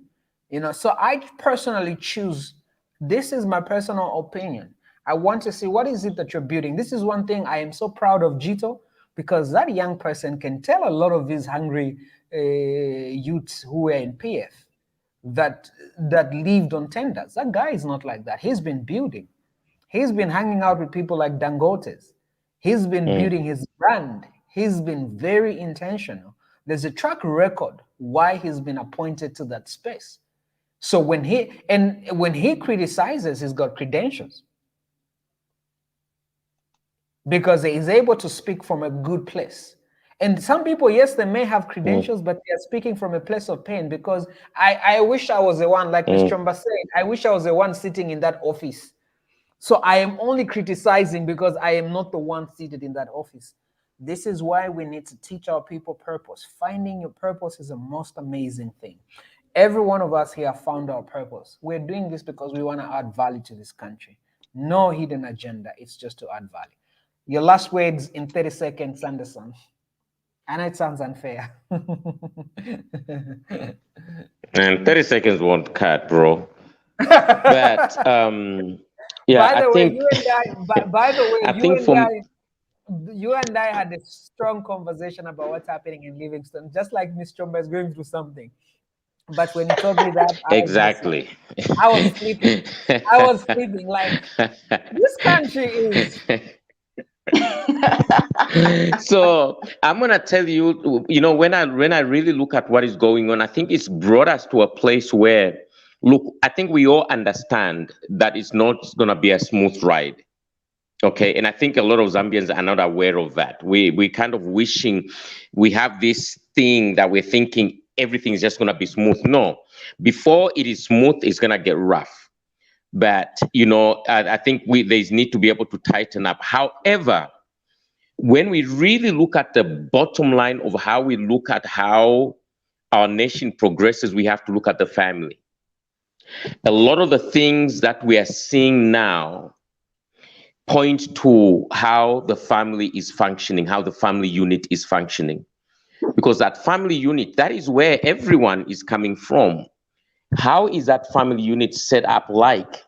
So I personally choose. This is my personal opinion. I want to see what is it that you're building. This is one thing I am so proud of Jito, because that young person can tell a lot of these hungry youths who were in PF that lived on tenders. That guy is not like that. He's been building. He's been hanging out with people like Dangotes. He's been Hmm. building his brand. He's been very intentional. There's a track record why he's been appointed to that space. So when he criticizes, he's got credentials because he's able to speak from a good place. And some people, yes, they may have Hmm. credentials, but they're speaking from a place of pain because I wish I was the one, like Ms. Hmm. Chomba said, I wish I was the one sitting in that office. So I am only criticizing because I am not the one seated in that office. This is why we need to teach our people purpose. Finding your purpose is the most amazing thing. Every one of us here found our purpose. We're doing this because we want to add value to this country. No hidden agenda. It's just to add value. Your last words in 30 seconds, Anderson. I know it sounds unfair. And 30 seconds won't cut, bro. But yeah, By I the way, think you and I. By the way, I think from you and I had a strong conversation about what's happening in Livingston, just like Miss Chomba is going through something. But when you told me that, I just like, Exactly. I was sleeping. I was sleeping. Like, this country is. So I'm gonna tell you, when I really look at what is going on, I think it's brought us to a place where, look, I think we all understand that it's not gonna be a smooth ride. Okay, and I think a lot of Zambians are not aware of that. We kind of wishing we have this thing that we're thinking everything is just gonna be smooth. No, before it is smooth, it's gonna get rough. But I think we they need to be able to tighten up. However, when we really look at the bottom line of how we look at how our nation progresses, we have to look at the family. A lot of the things that we are seeing now point to how the family is functioning, how the family unit is functioning. Because that family unit, that is where everyone is coming from. How is that family unit set up like?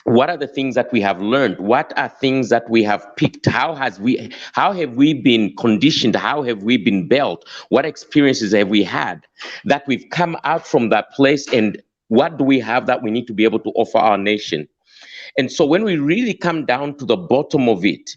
What are the things that we have learned? What are things that we have picked? How have we been conditioned? How have we been built? What experiences have we had that we've come out from that place, and what do we have that we need to be able to offer our nation? And so when we really come down to the bottom of it,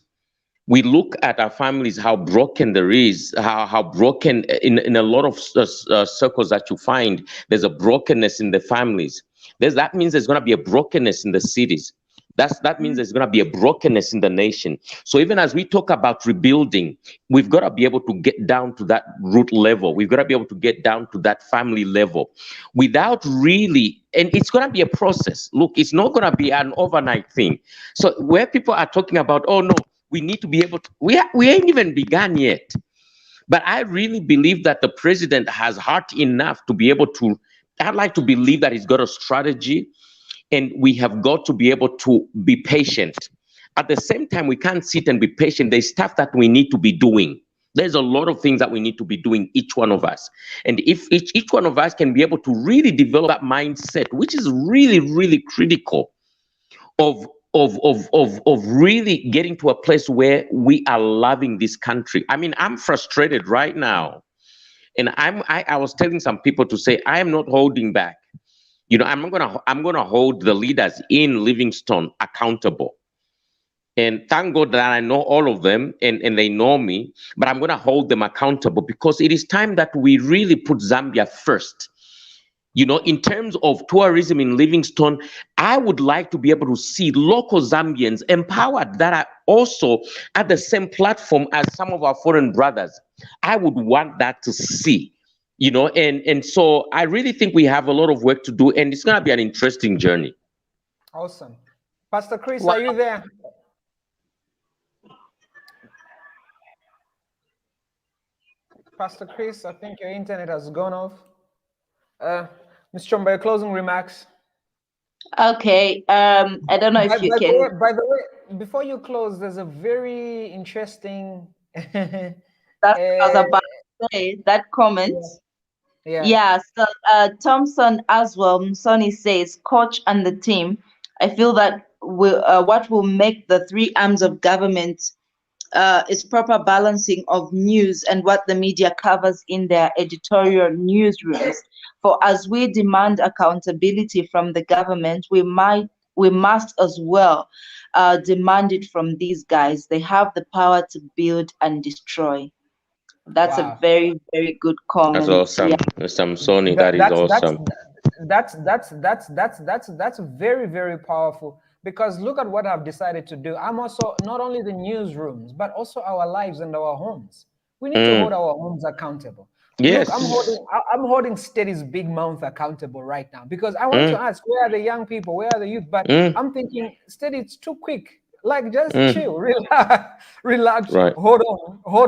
we look at our families, how broken there is, how broken in a lot of circles that you find, there's a brokenness in the families. That means there's going to be a brokenness in the cities. That means there's going to be a brokenness in the nation. So even as we talk about rebuilding, we've got to be able to get down to that root level. We've got to be able to get down to that family level without really, and it's going to be a process. Look, it's not going to be an overnight thing. So where people are talking about, oh no, we need to be able to, we ain't even begun yet. But I really believe that the president has heart enough to be able to, I'd like to believe that he's got a strategy, and we have got to be able to be patient. At the same time, we can't sit and be patient. There's stuff that we need to be doing. There's a lot of things that we need to be doing, each one of us. And if each one of us can be able to really develop that mindset, which is really, really critical of really getting to a place where we are loving this country. I mean, I'm frustrated right now. And I was telling some people to say, I am not holding back. I'm gonna hold the leaders in Livingstone accountable. And thank God that I know all of them, and they know me, but I'm gonna hold them accountable, because it is time that we really put Zambia first. In terms of tourism in Livingstone, I would like to be able to see local Zambians empowered that are also at the same platform as some of our foreign brothers. I would want that to see. And so I really think we have a lot of work to do, and it's going to be an interesting journey. Awesome. Pastor Chris, are you there? Pastor Chris, I think your internet has gone off. Ms. Chomba, your closing remarks. Okay. I don't know if you can. By the way, before you close, there's a very interesting. That's what I was about to say. That comment. Yeah. So Thompson as well, Sonny says, coach and the team. I feel that what will make the three arms of government is proper balancing of news and what the media covers in their editorial newsrooms. For as we demand accountability from the government, we must as well demand it from these guys. They have the power to build and destroy. That's a very, very good comment. That's awesome. Yeah. Samsoni, that is awesome. That's very, very powerful. Because look at what I've decided to do. I'm also not only the newsrooms, but also our lives and our homes. We need to hold our homes accountable. Yes. Look, I'm holding Steady's big mouth accountable right now, because I want to ask, where are the young people? Where are the youth? But I'm thinking, Steady, it's too quick. Like, just chill, relax, right. hold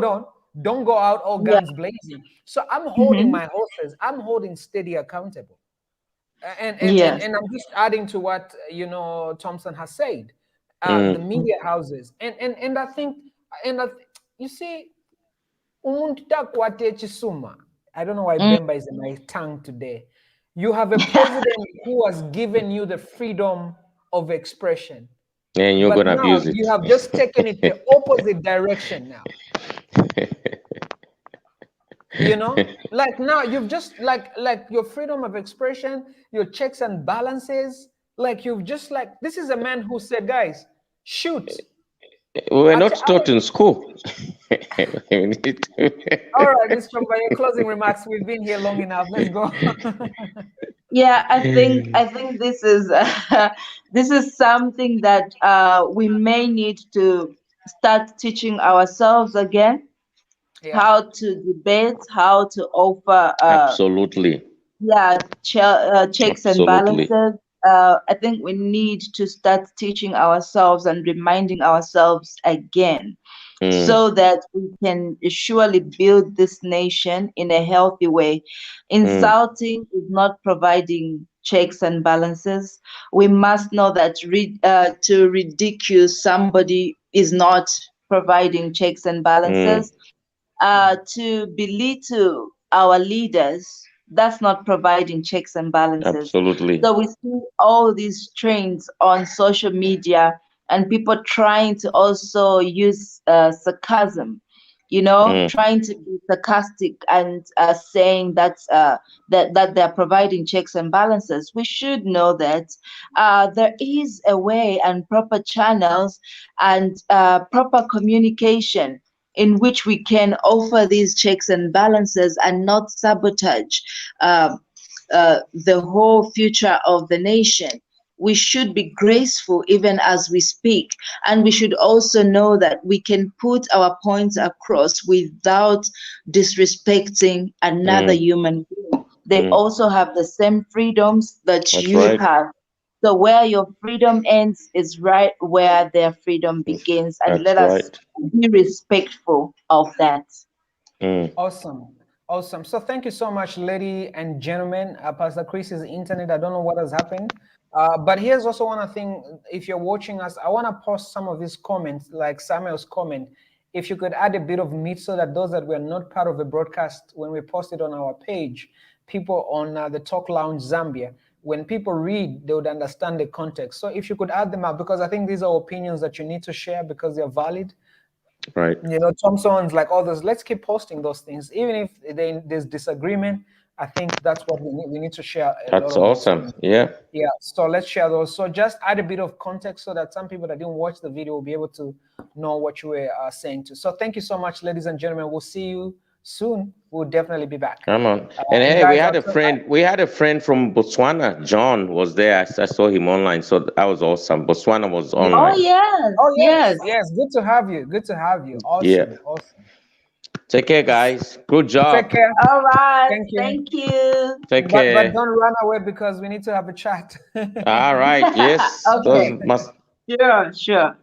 on. Don't go out all guns blazing. So I'm holding my horses. I'm holding Steady accountable. And I'm just adding to what Thompson has said, the media houses, and I think, you see, I don't know why Bemba is in my tongue today. You have a president who has given you the freedom of expression, and you're gonna abuse it. You have just taken it the opposite direction now. You know, like now you've just like your freedom of expression, your checks and balances. Like you've just like this is a man who said, guys, shoot. We were Actually, not taught in school. all right, Miss Chomba, your closing remarks. We've been here long enough. Let's go. Yeah, I think this is this is something that we may need to start teaching ourselves again, Yeah, how to debate, how to offer Absolutely. yeah, checks and Absolutely. balances. I think we need to start teaching ourselves and reminding ourselves again Mm, so that we can surely build this nation in a healthy way. mm, Insulting is not providing checks and balances. We must know that to ridicule somebody is not providing checks and mm. balances. yeah, To belittle our leaders, that's not providing checks and balances. Absolutely. So we see all these trends on social media and people trying to also use sarcasm, Mm, trying to be sarcastic and saying that they're providing checks and balances. We should know that there is a way and proper channels and proper communication in which we can offer these checks and balances and not sabotage the whole future of the nation. We should be graceful even as we speak. And we should also know that we can put our points across without disrespecting another mm, human being. They mm. also have the same freedoms that That's you right. have. So where your freedom ends is right where their freedom begins. And That's let us right. be respectful of that. Mm, awesome, awesome. So thank you so much, lady and gentlemen. Pastor Chris's internet. I don't know what has happened. But here's also one thing. If you're watching us, I want to post some of these comments, like Samuel's comment. If you could add a bit of meat so that those that were not part of the broadcast, when we post it on our page, people on the Talk Lounge Zambia, when people read, they would understand the context. So if you could add them up, because I think these are opinions that you need to share because they're valid. right. Thompson's like others, let's keep posting those things even if there's disagreement. I think that's what we need to share a lot That's of those awesome. things. Yeah. Yeah, so let's share those. So just add a bit of context so that some people that didn't watch the video will be able to know what you were saying to. So thank you so much, ladies and gentlemen. We'll see you soon. We'll definitely be back. Come on. And And hey, we guys, had a friend. We had a friend from Botswana. John was there. I saw him online. So that was awesome. Botswana was Oh, online. yes, oh yes, yes. yes, good to have you, good to have you. Yeah. Awesome, awesome. Take care, guys. Good Take job. care. All right. Thank you. Thank you. Take But care. don't run away because we need to have a chat. All right. Yes. Those Okay. must. Sure, sure.